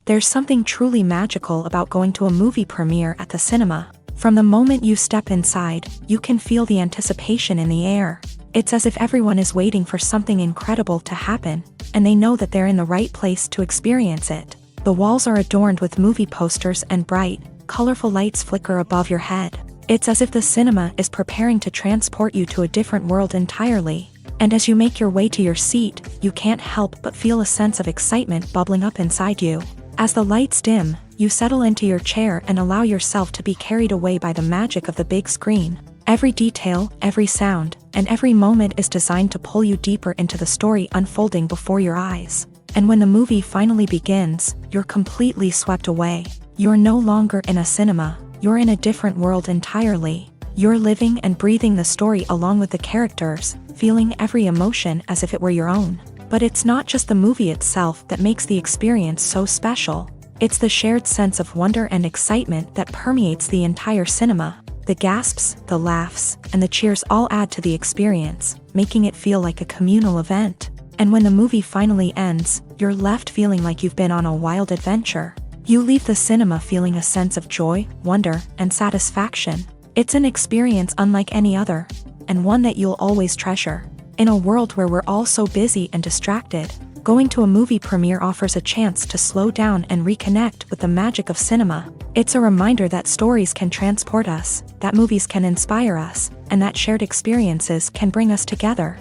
A: There's something truly magical about going to a movie premiere at the cinema. From the moment you step inside, you can feel the anticipation in the air. It's as if everyone is waiting for something incredible to happen, and they know that they're in the right place to experience it. The walls are adorned with movie posters and bright, colorful lights flicker above your head. It's as if the cinema is preparing to transport you to a different world entirely. And as you make your way to your seat, you can't help but feel a sense of excitement bubbling up inside you. As the lights dim, you settle into your chair and allow yourself to be carried away by the magic of the big screen. Every detail, every sound, and every moment is designed to pull you deeper into the story unfolding before your eyes. And when the movie finally begins, you're completely swept away. You're no longer in a cinema, you're in a different world entirely. You're living and breathing the story along with the characters, feeling every emotion as if it were your own. But it's not just the movie itself that makes the experience so special. It's the shared sense of wonder and excitement that permeates the entire cinema. The gasps, the laughs, and the cheers all add to the experience, making it feel like a communal event. And when the movie finally ends, you're left feeling like you've been on a wild adventure. You leave the cinema feeling a sense of joy, wonder, and satisfaction. It's an experience unlike any other, and one that you'll always treasure. In a world where we're all so busy and distracted, going to a movie premiere offers a chance to slow down and reconnect with the magic of cinema. It's a reminder that stories can transport us, that movies can inspire us, and that shared experiences can bring us together.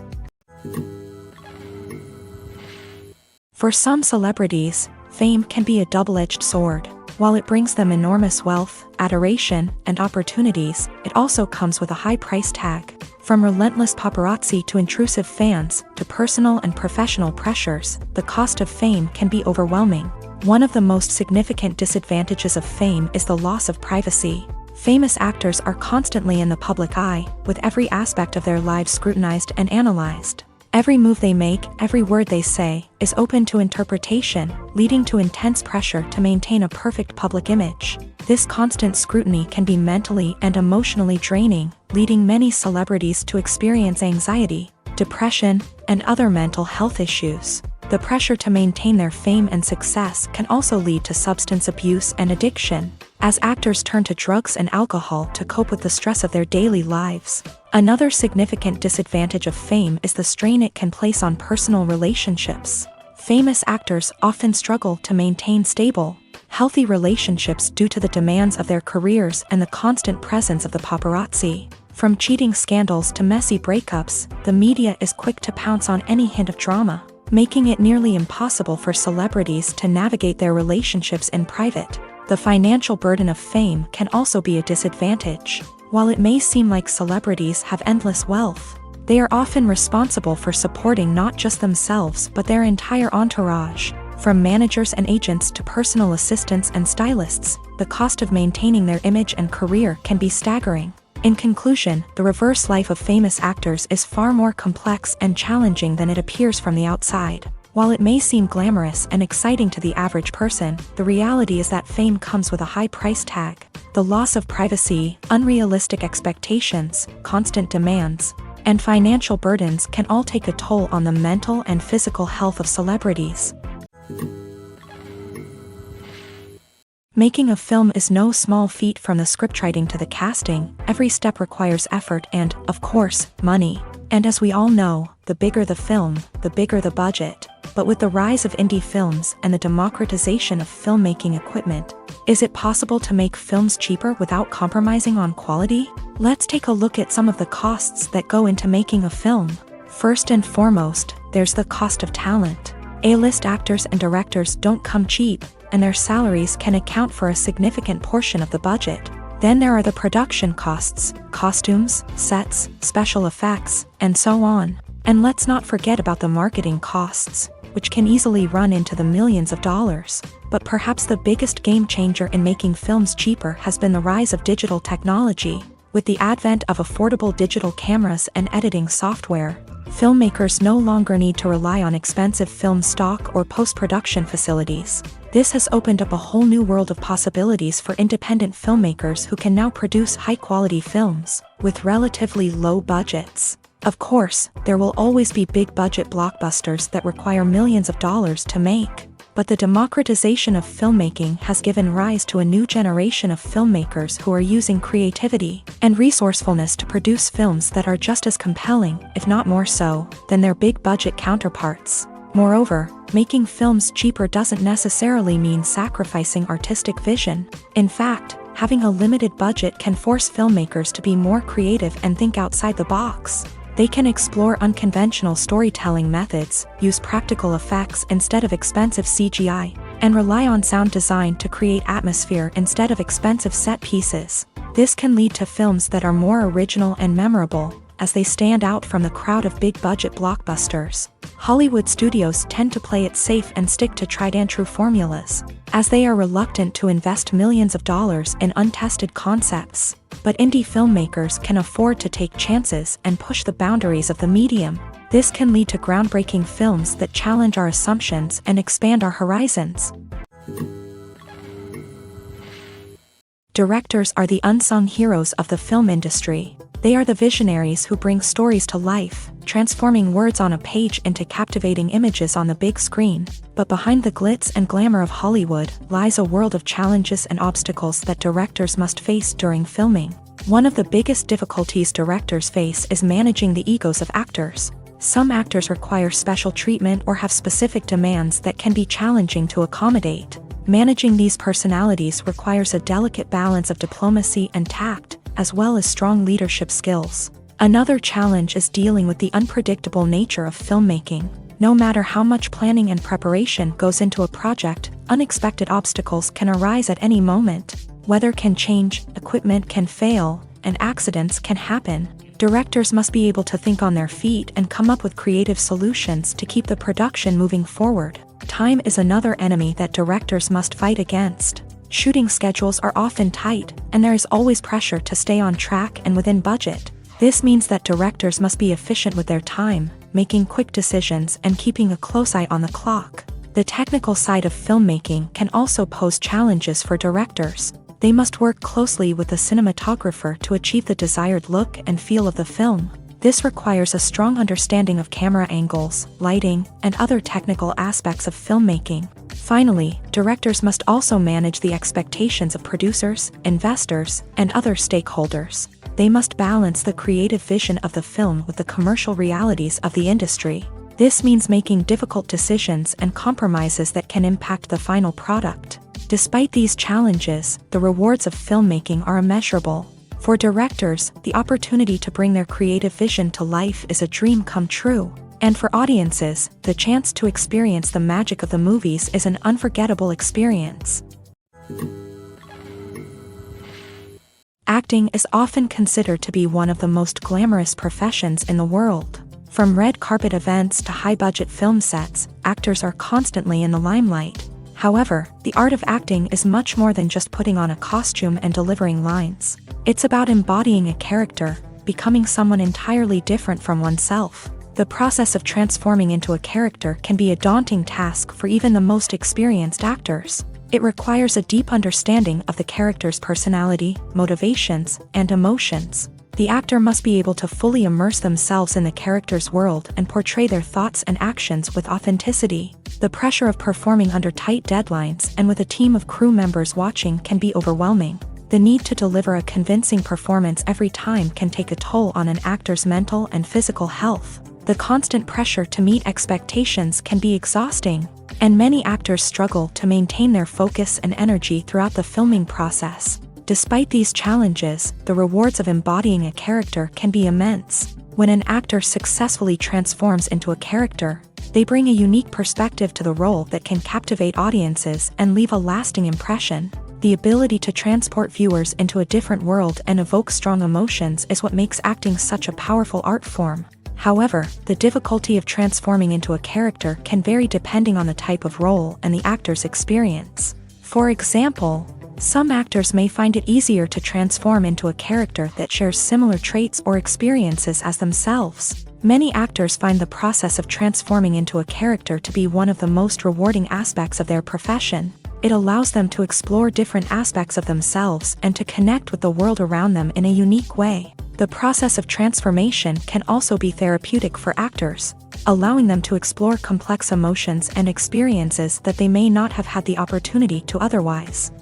A: For some celebrities, fame can be a double-edged sword. While it brings them enormous wealth, adoration, and opportunities, it also comes with a high price tag. From relentless paparazzi to intrusive fans, to personal and professional pressures, the cost of fame can be overwhelming. One of the most significant disadvantages of fame is the loss of privacy. Famous actors are constantly in the public eye, with every aspect of their lives scrutinized and analyzed. Every move they make, every word they say, is open to interpretation, leading to intense pressure to maintain a perfect public image. This constant scrutiny can be mentally and emotionally draining, leading many celebrities to experience anxiety, depression, and other mental health issues. The pressure to maintain their fame and success can also lead to substance abuse and addiction, as actors turn to drugs and alcohol to cope with the stress of their daily lives. Another significant disadvantage of fame is the strain it can place on personal relationships. Famous actors often struggle to maintain stable, healthy relationships due to the demands of their careers and the constant presence of the paparazzi. From cheating scandals to messy breakups, the media is quick to pounce on any hint of drama, making it nearly impossible for celebrities to navigate their relationships in private. The financial burden of fame can also be a disadvantage. While it may seem like celebrities have endless wealth, they are often responsible for supporting not just themselves but their entire entourage. From managers and agents to personal assistants and stylists, the cost of maintaining their image and career can be staggering. In conclusion, the reverse life of famous actors is far more complex and challenging than it appears from the outside. While it may seem glamorous and exciting to the average person, the reality is that fame comes with a high price tag. The loss of privacy, unrealistic expectations, constant demands, and financial burdens can all take a toll on the mental and physical health of celebrities. Making a film is no small feat. From the scriptwriting to the casting, every step requires effort and, of course, money. And as we all know, the bigger the film, the bigger the budget. But with the rise of indie films and the democratization of filmmaking equipment, is it possible to make films cheaper without compromising on quality? Let's take a look at some of the costs that go into making a film. First and foremost, there's the cost of talent. A-list actors and directors don't come cheap, and their salaries can account for a significant portion of the budget. Then there are the production costs, costumes, sets, special effects, and so on. And let's not forget about the marketing costs, which can easily run into the millions of dollars. But perhaps the biggest game changer in making films cheaper has been the rise of digital technology. With the advent of affordable digital cameras and editing software, filmmakers no longer need to rely on expensive film stock or post-production facilities. This has opened up a whole new world of possibilities for independent filmmakers who can now produce high-quality films with relatively low budgets. Of course, there will always be big-budget blockbusters that require millions of dollars to make. But the democratization of filmmaking has given rise to a new generation of filmmakers who are using creativity and resourcefulness to produce films that are just as compelling, if not more so, than their big-budget counterparts. Moreover, making films cheaper doesn't necessarily mean sacrificing artistic vision. In fact, having a limited budget can force filmmakers to be more creative and think outside the box. They can explore unconventional storytelling methods, use practical effects instead of expensive CGI, and rely on sound design to create atmosphere instead of expensive set pieces. This can lead to films that are more original and memorable, as they stand out from the crowd of big-budget blockbusters. Hollywood studios tend to play it safe and stick to tried-and-true formulas, as they are reluctant to invest millions of dollars in untested concepts. But indie filmmakers can afford to take chances and push the boundaries of the medium. This can lead to groundbreaking films that challenge our assumptions and expand our horizons. Directors are the unsung heroes of the film industry. They are the visionaries who bring stories to life, transforming words on a page into captivating images on the big screen. But behind the glitz and glamour of Hollywood lies a world of challenges and obstacles that directors must face during filming. One of the biggest difficulties directors face is managing the egos of actors. Some actors require special treatment or have specific demands that can be challenging to accommodate. Managing these personalities requires a delicate balance of diplomacy and tact, as well as strong leadership skills. Another challenge is dealing with the unpredictable nature of filmmaking. No matter how much planning and preparation goes into a project, unexpected obstacles can arise at any moment. Weather can change, equipment can fail, and accidents can happen. Directors must be able to think on their feet and come up with creative solutions to keep the production moving forward. Time is another enemy that directors must fight against. Shooting schedules are often tight, and there is always pressure to stay on track and within budget. This means that directors must be efficient with their time, making quick decisions and keeping a close eye on the clock. The technical side of filmmaking can also pose challenges for directors. They must work closely with the cinematographer to achieve the desired look and feel of the film. This requires a strong understanding of camera angles, lighting, and other technical aspects of filmmaking. Finally, directors must also manage the expectations of producers, investors, and other stakeholders. They must balance the creative vision of the film with the commercial realities of the industry. This means making difficult decisions and compromises that can impact the final product. Despite these challenges, the rewards of filmmaking are immeasurable. For directors, the opportunity to bring their creative vision to life is a dream come true. And for audiences, the chance to experience the magic of the movies is an unforgettable experience. Acting is often considered to be one of the most glamorous professions in the world. From red carpet events to high-budget film sets, actors are constantly in the limelight. However, the art of acting is much more than just putting on a costume and delivering lines. It's about embodying a character, becoming someone entirely different from oneself. The process of transforming into a character can be a daunting task for even the most experienced actors. It requires a deep understanding of the character's personality, motivations, and emotions. The actor must be able to fully immerse themselves in the character's world and portray their thoughts and actions with authenticity. The pressure of performing under tight deadlines and with a team of crew members watching can be overwhelming. The need to deliver a convincing performance every time can take a toll on an actor's mental and physical health. The constant pressure to meet expectations can be exhausting, and many actors struggle to maintain their focus and energy throughout the filming process. Despite these challenges, the rewards of embodying a character can be immense. When an actor successfully transforms into a character, they bring a unique perspective to the role that can captivate audiences and leave a lasting impression. The ability to transport viewers into a different world and evoke strong emotions is what makes acting such a powerful art form. However, the difficulty of transforming into a character can vary depending on the type of role and the actor's experience. For example, some actors may find it easier to transform into a character that shares similar traits or experiences as themselves. Many actors find the process of transforming into a character to be one of the most rewarding aspects of their profession. It allows them to explore different aspects of themselves and to connect with the world around them in a unique way. The process of transformation can also be therapeutic for actors, allowing them to explore complex emotions and experiences that they may not have had the opportunity to otherwise.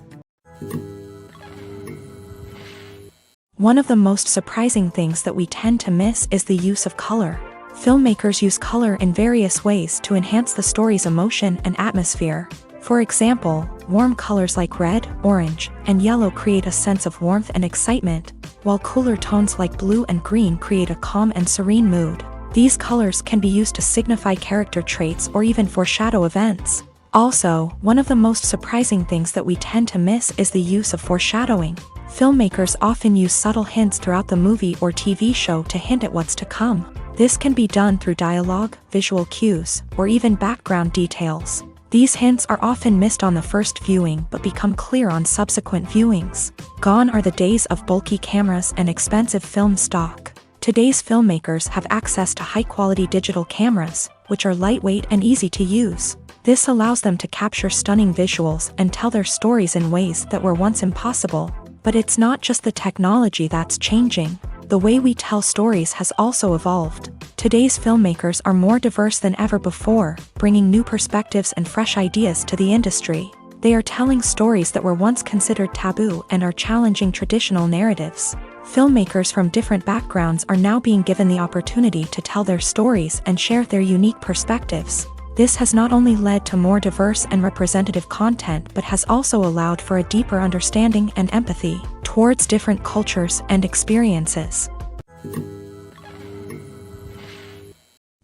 A: One of the most surprising things that we tend to miss is the use of color. Filmmakers use color in various ways to enhance the story's emotion and atmosphere. For example, warm colors like red, orange, and yellow create a sense of warmth and excitement, while cooler tones like blue and green create a calm and serene mood. These colors can be used to signify character traits or even foreshadow events. Also, one of the most surprising things that we tend to miss is the use of foreshadowing. Filmmakers often use subtle hints throughout the movie or TV show to hint at what's to come. This can be done through dialogue, visual cues, or even background details. These hints are often missed on the first viewing but become clear on subsequent viewings. Gone are the days of bulky cameras and expensive film stock. Today's filmmakers have access to high-quality digital cameras, which are lightweight and easy to use. This allows them to capture stunning visuals and tell their stories in ways that were once impossible. But it's not just the technology that's changing. The way we tell stories has also evolved. Today's filmmakers are more diverse than ever before, bringing new perspectives and fresh ideas to the industry. They are telling stories that were once considered taboo and are challenging traditional narratives. Filmmakers from different backgrounds are now being given the opportunity to tell their stories and share their unique perspectives. This has not only led to more diverse and representative content but has also allowed for a deeper understanding and empathy towards different cultures and experiences.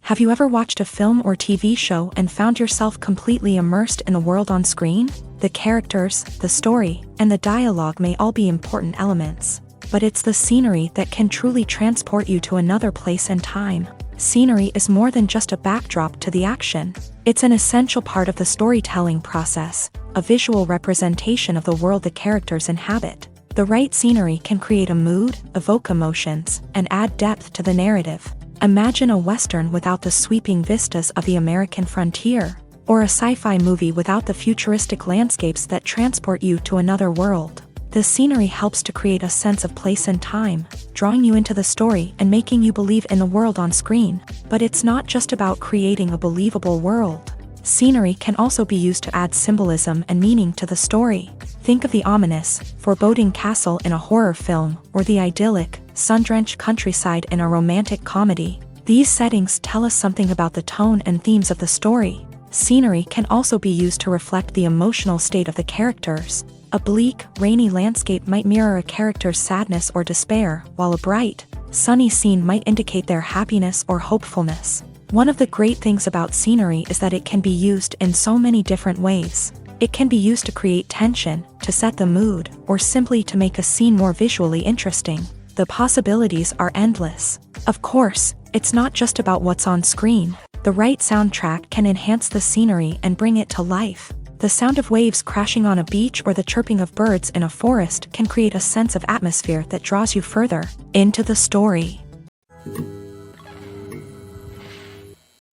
A: Have you ever watched a film or TV show and found yourself completely immersed in the world on screen? The characters, the story, and the dialogue may all be important elements, but it's the scenery that can truly transport you to another place and time. Scenery is more than just a backdrop to the action. It's an essential part of the storytelling process, a visual representation of the world the characters inhabit. The right scenery can create a mood, evoke emotions, and add depth to the narrative. Imagine a Western without the sweeping vistas of the American frontier, or a sci-fi movie without the futuristic landscapes that transport you to another world. The scenery helps to create a sense of place and time, drawing you into the story and making you believe in the world on screen. But it's not just about creating a believable world. Scenery can also be used to add symbolism and meaning to the story. Think of the ominous, foreboding castle in a horror film, or the idyllic, sun-drenched countryside in a romantic comedy. These settings tell us something about the tone and themes of the story. Scenery can also be used to reflect the emotional state of the characters. A bleak, rainy landscape might mirror a character's sadness or despair, while a bright, sunny scene might indicate their happiness or hopefulness. One of the great things about scenery is that it can be used in so many different ways. It can be used to create tension, to set the mood, or simply to make a scene more visually interesting. The possibilities are endless. Of course, it's not just about what's on screen. The right soundtrack can enhance the scenery and bring it to life. The sound of waves crashing on a beach or the chirping of birds in a forest can create a sense of atmosphere that draws you further into the story.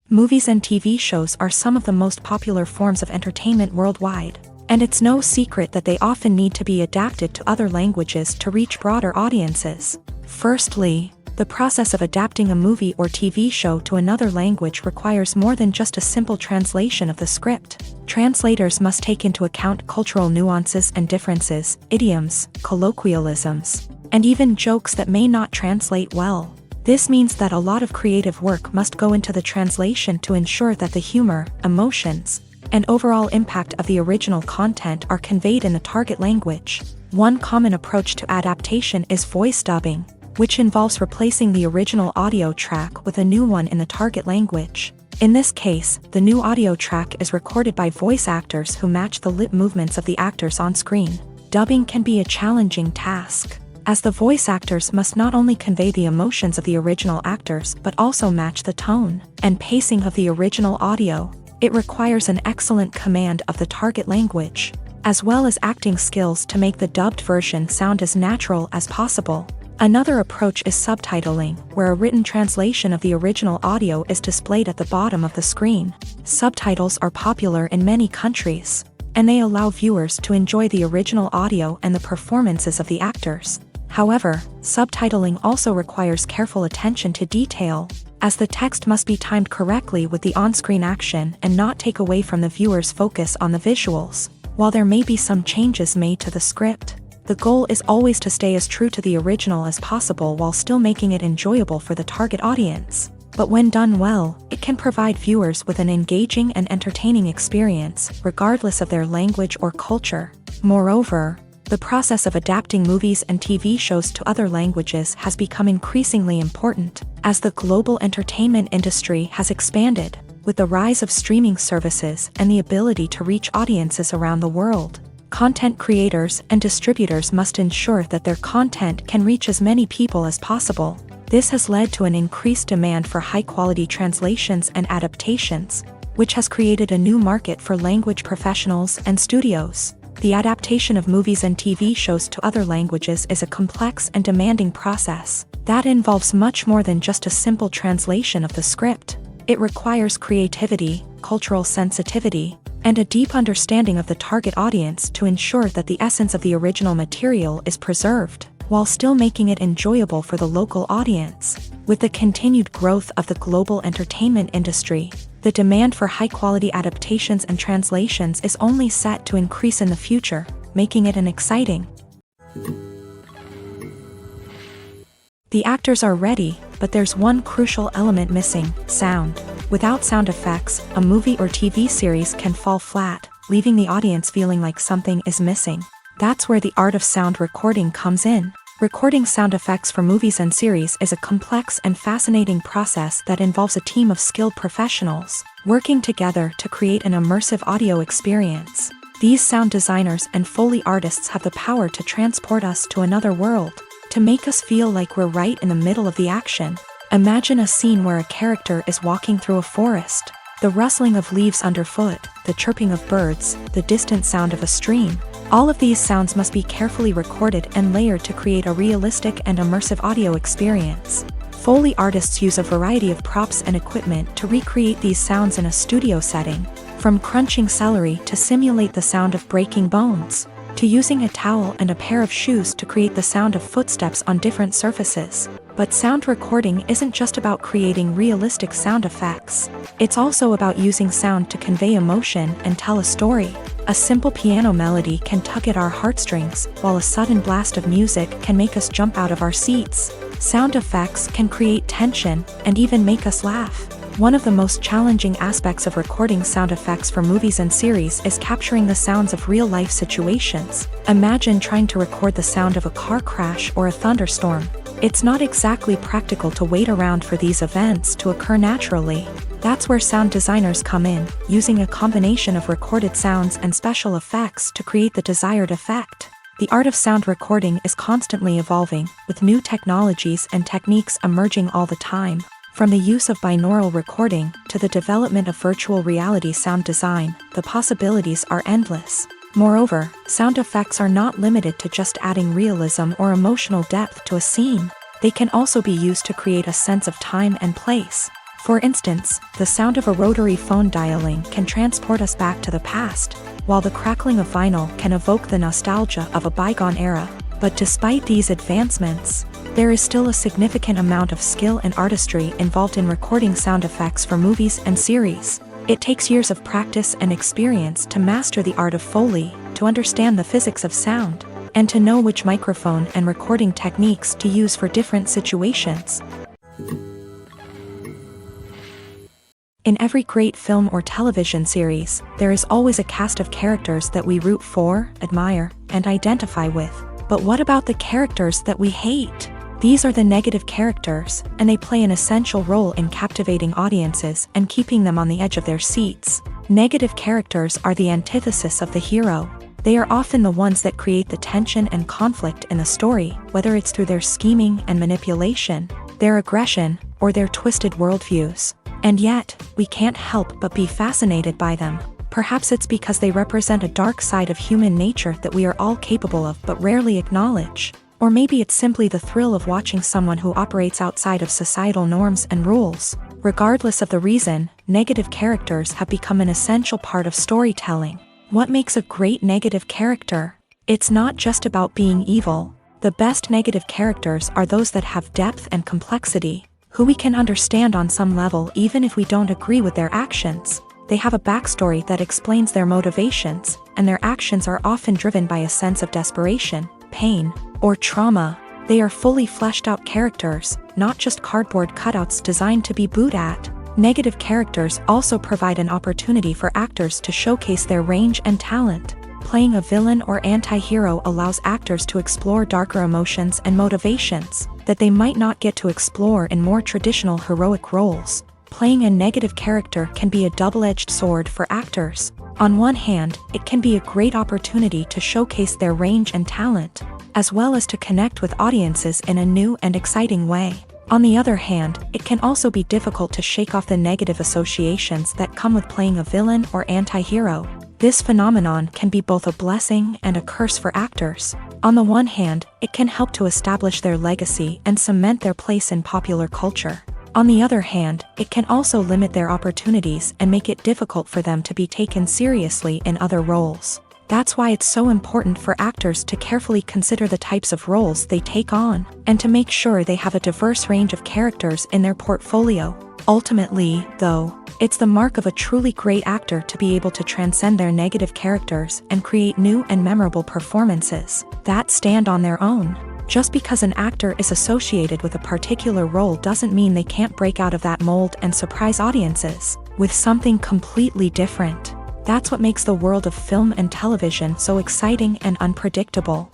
A: Movies and TV shows are some of the most popular forms of entertainment worldwide, and it's no secret that they often need to be adapted to other languages to reach broader audiences. Firstly, the process of adapting a movie or TV show to another language requires more than just a simple translation of the script. Translators must take into account cultural nuances and differences, idioms, colloquialisms, and even jokes that may not translate well. This means that a lot of creative work must go into the translation to ensure that the humor, emotions, and overall impact of the original content are conveyed in the target language. One common approach to adaptation is voice dubbing, which involves replacing the original audio track with a new one in the target language. In this case, the new audio track is recorded by voice actors who match the lip movements of the actors on screen. Dubbing can be a challenging task, as the voice actors must not only convey the emotions of the original actors but also match the tone and pacing of the original audio. It requires an excellent command of the target language, as well as acting skills to make the dubbed version sound as natural as possible. Another approach is subtitling, where a written translation of the original audio is displayed at the bottom of the screen. Subtitles are popular in many countries, and they allow viewers to enjoy the original audio and the performances of the actors. However, subtitling also requires careful attention to detail, as the text must be timed correctly with the on-screen action and not take away from the viewer's focus on the visuals. While there may be some changes made to the script, the goal is always to stay as true to the original as possible while still making it enjoyable for the target audience. But when done well, it can provide viewers with an engaging and entertaining experience, regardless of their language or culture. Moreover, the process of adapting movies and TV shows to other languages has become increasingly important, as the global entertainment industry has expanded, with the rise of streaming services and the ability to reach audiences around the world. Content creators and distributors must ensure that their content can reach as many people as possible. This has led to an increased demand for high-quality translations and adaptations, which has created a new market for language professionals and studios. The adaptation of movies and TV shows to other languages is a complex and demanding process that involves much more than just a simple translation of the script. It requires creativity, cultural sensitivity, and a deep understanding of the target audience to ensure that the essence of the original material is preserved, while still making it enjoyable for the local audience. With the continued growth of the global entertainment industry, the demand for high-quality adaptations and translations is only set to increase in the future, making it an exciting. The actors are ready, but there's one crucial element missing: sound. Without sound effects, a movie or TV series can fall flat, leaving the audience feeling like something is missing. That's where the art of sound recording comes in. Recording sound effects for movies and series is a complex and fascinating process that involves a team of skilled professionals working together to create an immersive audio experience. These sound designers and Foley artists have the power to transport us to another world, to make us feel like we're right in the middle of the action. Imagine a scene where a character is walking through a forest. The rustling of leaves underfoot, the chirping of birds, the distant sound of a stream. All of these sounds must be carefully recorded and layered to create a realistic and immersive audio experience. Foley artists use a variety of props and equipment to recreate these sounds in a studio setting, from crunching celery to simulate the sound of breaking bones, to using a towel and a pair of shoes to create the sound of footsteps on different surfaces. But sound recording isn't just about creating realistic sound effects. It's also about using sound to convey emotion and tell a story. A simple piano melody can tug at our heartstrings, while a sudden blast of music can make us jump out of our seats. Sound effects can create tension and even make us laugh. One of the most challenging aspects of recording sound effects for movies and series is capturing the sounds of real-life situations. Imagine trying to record the sound of a car crash or a thunderstorm. It's not exactly practical to wait around for these events to occur naturally. That's where sound designers come in, using a combination of recorded sounds and special effects to create the desired effect. The art of sound recording is constantly evolving, with new technologies and techniques emerging all the time. From the use of binaural recording to the development of virtual reality sound design, the possibilities are endless. Moreover, sound effects are not limited to just adding realism or emotional depth to a scene. They can also be used to create a sense of time and place. For instance, the sound of a rotary phone dialing can transport us back to the past, while the crackling of vinyl can evoke the nostalgia of a bygone era. But despite these advancements, there is still a significant amount of skill and artistry involved in recording sound effects for movies and series. It takes years of practice and experience to master the art of Foley, to understand the physics of sound, and to know which microphone and recording techniques to use for different situations. In every great film or television series, there is always a cast of characters that we root for, admire, and identify with. But what about the characters that we hate? These are the negative characters, and they play an essential role in captivating audiences and keeping them on the edge of their seats. Negative characters are the antithesis of the hero. They are often the ones that create the tension and conflict in the story, whether it's through their scheming and manipulation, their aggression, or their twisted worldviews. And yet, we can't help but be fascinated by them. Perhaps it's because they represent a dark side of human nature that we are all capable of but rarely acknowledge. Or maybe it's simply the thrill of watching someone who operates outside of societal norms and rules. Regardless of the reason, negative characters have become an essential part of storytelling. What makes a great negative character? It's not just about being evil. The best negative characters are those that have depth and complexity, who we can understand on some level even if we don't agree with their actions. They have a backstory that explains their motivations, and their actions are often driven by a sense of desperation, pain, or trauma. They are fully fleshed out characters, not just cardboard cutouts designed to be booed at. Negative characters also provide an opportunity for actors to showcase their range and talent. Playing a villain or anti-hero allows actors to explore darker emotions and motivations that they might not get to explore in more traditional heroic roles. Playing a negative character can be a double-edged sword for actors. On one hand, it can be a great opportunity to showcase their range and talent, as well as to connect with audiences in a new and exciting way. On the other hand, it can also be difficult to shake off the negative associations that come with playing a villain or anti-hero. This phenomenon can be both a blessing and a curse for actors. On the one hand, it can help to establish their legacy and cement their place in popular culture. On the other hand, it can also limit their opportunities and make it difficult for them to be taken seriously in other roles. That's why it's so important for actors to carefully consider the types of roles they take on, and to make sure they have a diverse range of characters in their portfolio. Ultimately, though, it's the mark of a truly great actor to be able to transcend their negative characters and create new and memorable performances that stand on their own. Just because an actor is associated with a particular role doesn't mean they can't break out of that mold and surprise audiences with something completely different. That's what makes the world of film and television so exciting and unpredictable.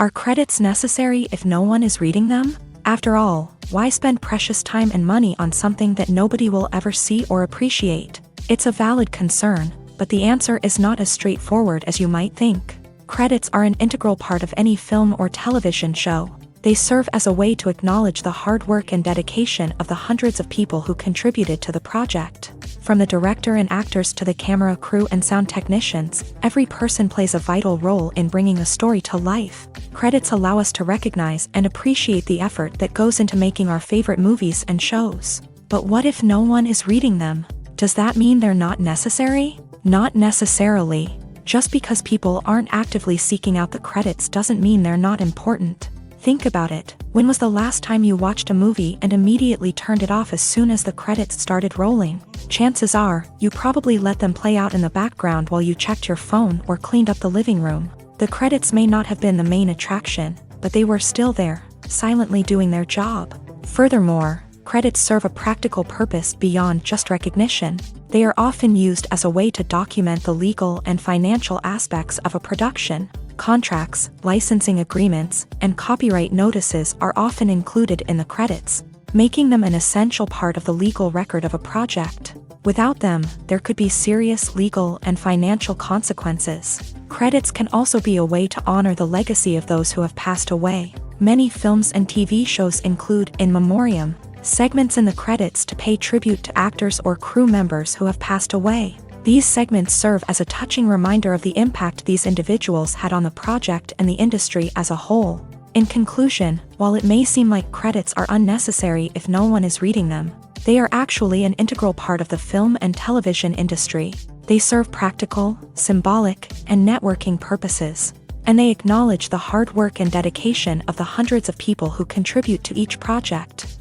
A: Are credits necessary if no one is reading them? After all, why spend precious time and money on something that nobody will ever see or appreciate? It's a valid concern, but the answer is not as straightforward as you might think. Credits are an integral part of any film or television show. They serve as a way to acknowledge the hard work and dedication of the hundreds of people who contributed to the project. From the director and actors to the camera crew and sound technicians, every person plays a vital role in bringing a story to life. Credits allow us to recognize and appreciate the effort that goes into making our favorite movies and shows. But what if no one is reading them? Does that mean they're not necessary? Not necessarily. Just because people aren't actively seeking out the credits doesn't mean they're not important. Think about it. When was the last time you watched a movie and immediately turned it off as soon as the credits started rolling? Chances are, you probably let them play out in the background while you checked your phone or cleaned up the living room. The credits may not have been the main attraction, but they were still there, silently doing their job. Furthermore, credits serve a practical purpose beyond just recognition. They are often used as a way to document the legal and financial aspects of a production. Contracts, licensing agreements, and copyright notices are often included in the credits, making them an essential part of the legal record of a project. Without them, there could be serious legal and financial consequences. Credits can also be a way to honor the legacy of those who have passed away. Many films and TV shows include in memoriam segments in the credits to pay tribute to actors or crew members who have passed away. These segments serve as a touching reminder of the impact these individuals had on the project and the industry as a whole. In conclusion, while it may seem like credits are unnecessary if no one is reading them, they are actually an integral part of the film and television industry. They serve practical, symbolic, and networking purposes, and they acknowledge the hard work and dedication of the hundreds of people who contribute to each project.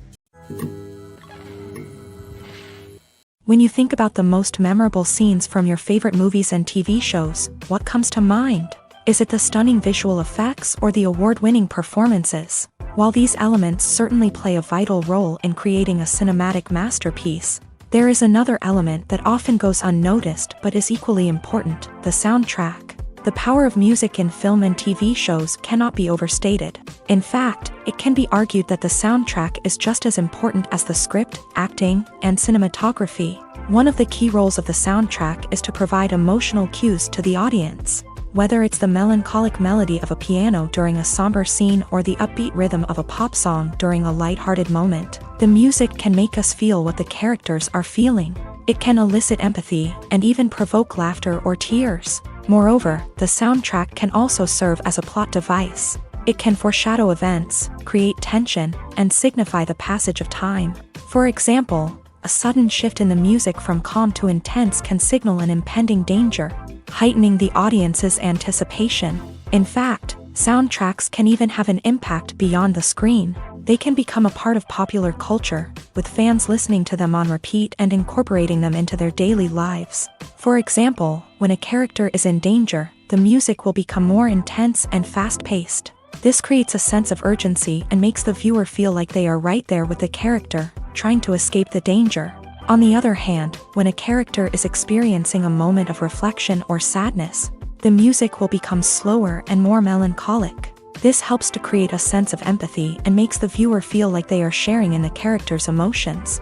A: When you think about the most memorable scenes from your favorite movies and TV shows, what comes to mind? Is it the stunning visual effects or the award-winning performances? While these elements certainly play a vital role in creating a cinematic masterpiece, there is another element that often goes unnoticed but is equally important: the soundtrack. The power of music in film and TV shows cannot be overstated. In fact, it can be argued that the soundtrack is just as important as the script, acting, and cinematography. One of the key roles of the soundtrack is to provide emotional cues to the audience. Whether it's the melancholic melody of a piano during a somber scene or the upbeat rhythm of a pop song during a lighthearted moment, the music can make us feel what the characters are feeling. It can elicit empathy and even provoke laughter or tears. Moreover, the soundtrack can also serve as a plot device. It can foreshadow events, create tension, and signify the passage of time. For example, a sudden shift in the music from calm to intense can signal an impending danger, heightening the audience's anticipation. In fact, soundtracks can even have an impact beyond the screen. They can become a part of popular culture, with fans listening to them on repeat and incorporating them into their daily lives. For example, when a character is in danger, the music will become more intense and fast-paced. This creates a sense of urgency and makes the viewer feel like they are right there with the character, trying to escape the danger. On the other hand, when a character is experiencing a moment of reflection or sadness, the music will become slower and more melancholic. This helps to create a sense of empathy and makes the viewer feel like they are sharing in the character's emotions.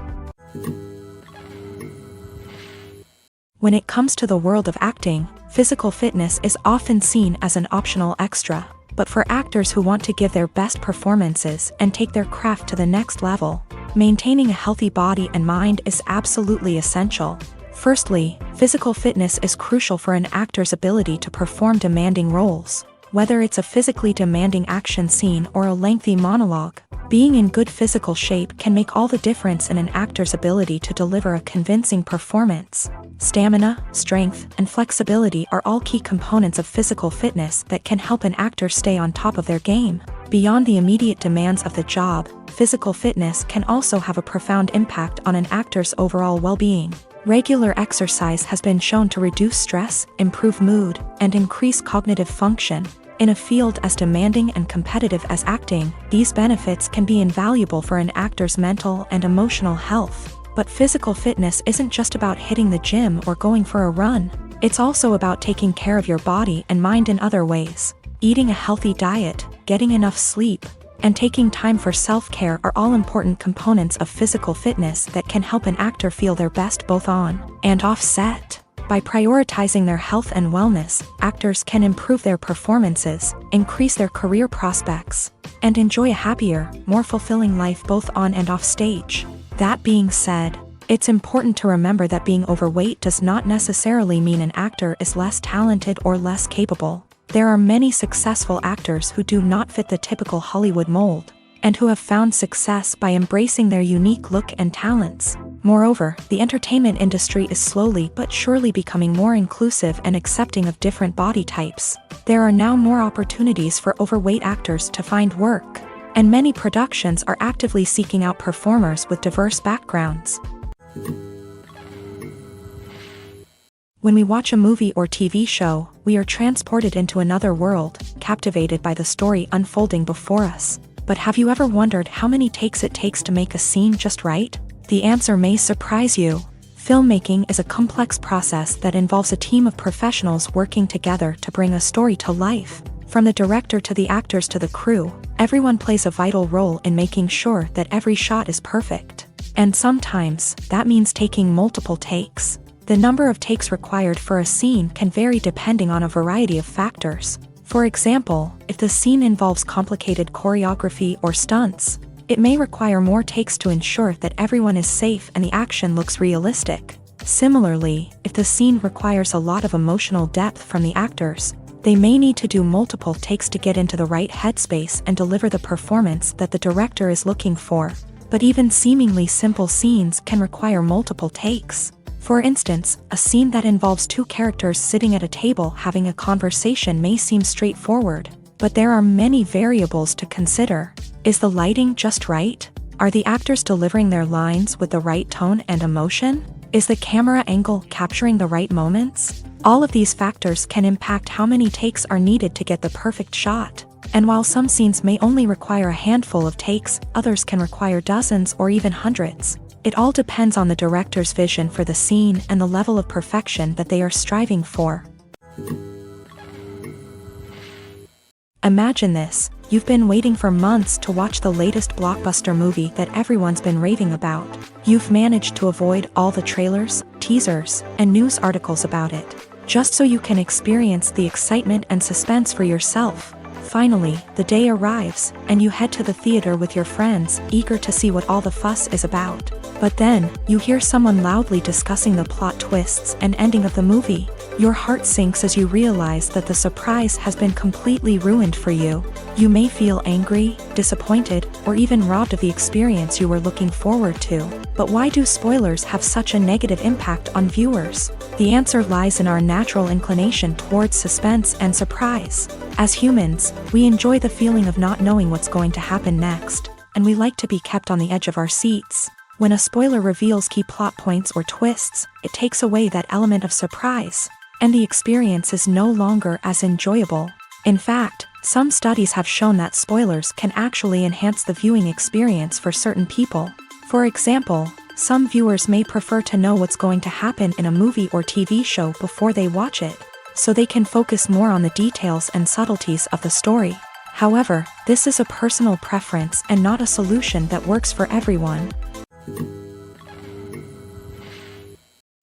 A: When it comes to the world of acting, physical fitness is often seen as an optional extra. But for actors who want to give their best performances and take their craft to the next level, maintaining a healthy body and mind is absolutely essential. Firstly, physical fitness is crucial for an actor's ability to perform demanding roles. Whether it's a physically demanding action scene or a lengthy monologue, being in good physical shape can make all the difference in an actor's ability to deliver a convincing performance. Stamina, strength, and flexibility are all key components of physical fitness that can help an actor stay on top of their game. Beyond the immediate demands of the job, physical fitness can also have a profound impact on an actor's overall well-being. Regular exercise has been shown to reduce stress, improve mood, and increase cognitive function. In a field as demanding and competitive as acting, these benefits can be invaluable for an actor's mental and emotional health. But physical fitness isn't just about hitting the gym or going for a run. It's also about taking care of your body and mind in other ways. Eating a healthy diet, getting enough sleep, and taking time for self-care are all important components of physical fitness that can help an actor feel their best both on and off set. By prioritizing their health and wellness, actors can improve their performances, increase their career prospects, and enjoy a happier, more fulfilling life both on and off stage. That being said, it's important to remember that being overweight does not necessarily mean an actor is less talented or less capable. There are many successful actors who do not fit the typical Hollywood mold, and who have found success by embracing their unique look and talents. Moreover, the entertainment industry is slowly but surely becoming more inclusive and accepting of different body types. There are now more opportunities for overweight actors to find work, and many productions are actively seeking out performers with diverse backgrounds. When we watch a movie or TV show, we are transported into another world, captivated by the story unfolding before us. But have you ever wondered how many takes it takes to make a scene just right? The answer may surprise you. Filmmaking is a complex process that involves a team of professionals working together to bring a story to life. From the director to the actors to the crew, everyone plays a vital role in making sure that every shot is perfect. And sometimes, that means taking multiple takes. The number of takes required for a scene can vary depending on a variety of factors. For example, if the scene involves complicated choreography or stunts, it may require more takes to ensure that everyone is safe and the action looks realistic. Similarly, if the scene requires a lot of emotional depth from the actors, they may need to do multiple takes to get into the right headspace and deliver the performance that the director is looking for. But even seemingly simple scenes can require multiple takes. For instance, a scene that involves two characters sitting at a table having a conversation may seem straightforward, but there are many variables to consider. Is the lighting just right? Are the actors delivering their lines with the right tone and emotion? Is the camera angle capturing the right moments? All of these factors can impact how many takes are needed to get the perfect shot. And while some scenes may only require a handful of takes, others can require dozens or even hundreds. It all depends on the director's vision for the scene and the level of perfection that they are striving for. Imagine this: you've been waiting for months to watch the latest blockbuster movie that everyone's been raving about. You've managed to avoid all the trailers, teasers, and news articles about it, just so you can experience the excitement and suspense for yourself. Finally, the day arrives, and you head to the theater with your friends, eager to see what all the fuss is about. But then, you hear someone loudly discussing the plot twists and ending of the movie. Your heart sinks as you realize that the surprise has been completely ruined for you. You may feel angry, disappointed, or even robbed of the experience you were looking forward to. But why do spoilers have such a negative impact on viewers? The answer lies in our natural inclination towards suspense and surprise. As humans, we enjoy the feeling of not knowing what's going to happen next, and we like to be kept on the edge of our seats. When a spoiler reveals key plot points or twists, it takes away that element of surprise, and the experience is no longer as enjoyable. In fact, some studies have shown that spoilers can actually enhance the viewing experience for certain people. For example, some viewers may prefer to know what's going to happen in a movie or TV show before they watch it, so they can focus more on the details and subtleties of the story. However, this is a personal preference and not a solution that works for everyone.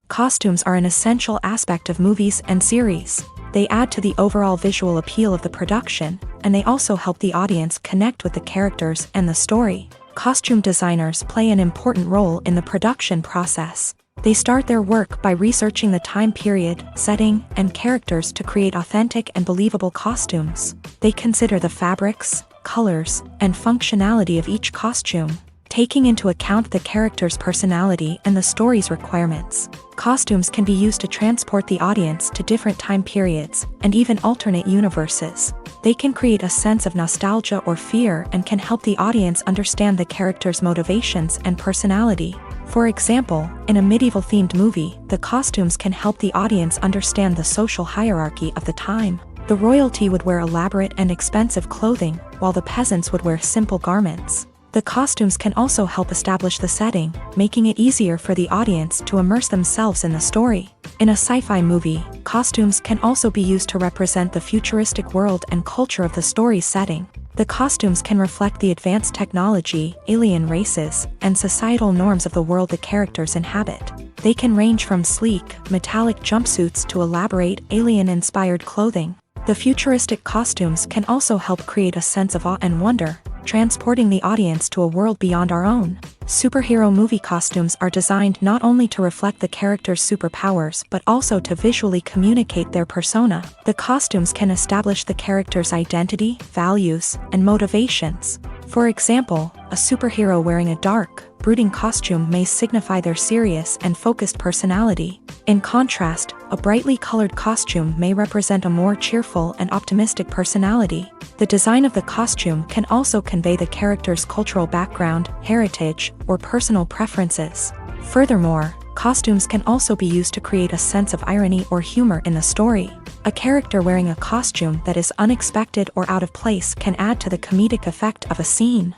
A: Costumes are an essential aspect of movies and series. They add to the overall visual appeal of the production, and they also help the audience connect with the characters and the story. Costume designers play an important role in the production process. They start their work by researching the time period, setting, and characters to create authentic and believable costumes. They consider the fabrics, colors, and functionality of each costume, taking into account the character's personality and the story's requirements. Costumes can be used to transport the audience to different time periods and even alternate universes. They can create a sense of nostalgia or fear and can help the audience understand the character's motivations and personality. For example, in a medieval-themed movie, the costumes can help the audience understand the social hierarchy of the time. The royalty would wear elaborate and expensive clothing, while the peasants would wear simple garments. The costumes can also help establish the setting, making it easier for the audience to immerse themselves in the story. In a sci-fi movie, costumes can also be used to represent the futuristic world and culture of the story's setting. The costumes can reflect the advanced technology, alien races, and societal norms of the world the characters inhabit. They can range from sleek, metallic jumpsuits to elaborate, alien-inspired clothing. The futuristic costumes can also help create a sense of awe and wonder, transporting the audience to a world beyond our own. Superhero movie costumes are designed not only to reflect the character's superpowers but also to visually communicate their persona. The costumes can establish the character's identity, values, and motivations. For example, a superhero wearing a dark, brooding costume may signify their serious and focused personality. In contrast, a brightly colored costume may represent a more cheerful and optimistic personality. The design of the costume can also convey the character's cultural background, heritage, or personal preferences. Furthermore, Costumes can also be used to create a sense of irony or humor in the story. A character wearing a costume that is unexpected or out of place can add to the comedic effect of a scene.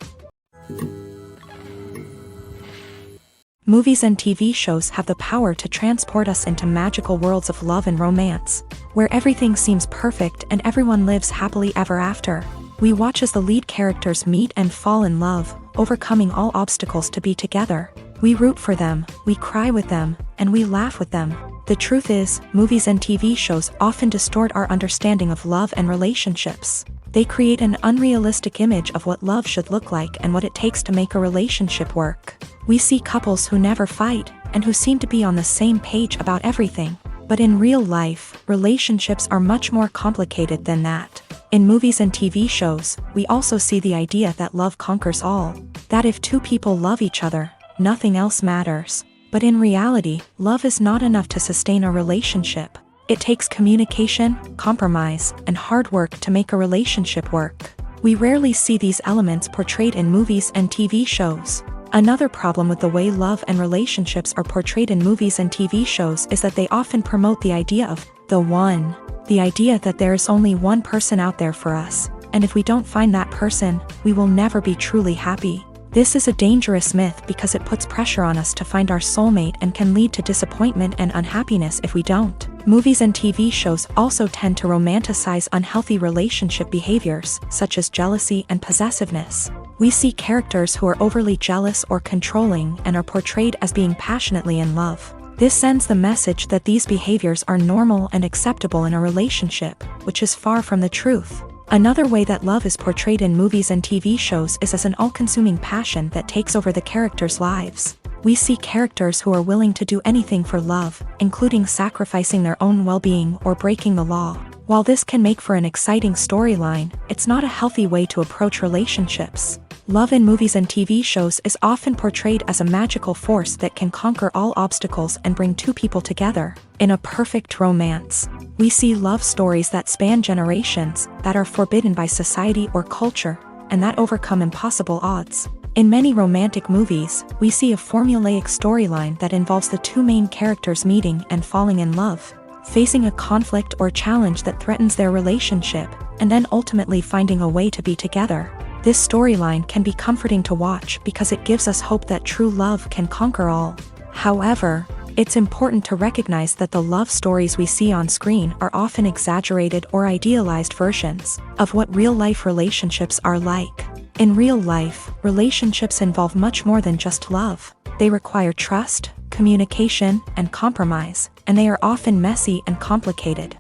A: Movies and TV shows have the power to transport us into magical worlds of love and romance, where everything seems perfect and everyone lives happily ever after. We watch as the lead characters meet and fall in love, overcoming all obstacles to be together. We root for them, we cry with them, and we laugh with them. The truth is, movies and TV shows often distort our understanding of love and relationships. They create an unrealistic image of what love should look like and what it takes to make a relationship work. We see couples who never fight, and who seem to be on the same page about everything. But in real life, relationships are much more complicated than that. In movies and TV shows, we also see the idea that love conquers all. That if two people love each other, nothing else matters. But in reality, love is not enough to sustain a relationship. It takes communication, compromise, and hard work to make a relationship work. We rarely see these elements portrayed in movies and TV shows. Another problem with the way love and relationships are portrayed in movies and TV shows is that they often promote the idea of the one. The idea that there is only one person out there for us, and if we don't find that person, we will never be truly happy. This is a dangerous myth because it puts pressure on us to find our soulmate and can lead to disappointment and unhappiness if we don't. Movies and TV shows also tend to romanticize unhealthy relationship behaviors, such as jealousy and possessiveness. We see characters who are overly jealous or controlling and are portrayed as being passionately in love. This sends the message that these behaviors are normal and acceptable in a relationship, which is far from the truth. Another way that love is portrayed in movies and TV shows is as an all-consuming passion that takes over the characters' lives. We see characters who are willing to do anything for love, including sacrificing their own well-being or breaking the law. While this can make for an exciting storyline, it's not a healthy way to approach relationships. Love in movies and TV shows is often portrayed as a magical force that can conquer all obstacles and bring two people together. In a perfect romance, we see love stories that span generations, that are forbidden by society or culture, and that overcome impossible odds. In many romantic movies, we see a formulaic storyline that involves the two main characters meeting and falling in love, facing a conflict or challenge that threatens their relationship, and then ultimately finding a way to be together. This storyline can be comforting to watch because it gives us hope that true love can conquer all. However, it's important to recognize that the love stories we see on screen are often exaggerated or idealized versions of what real-life relationships are like. In real life, relationships involve much more than just love. They require trust, communication, and compromise, and they are often messy and complicated.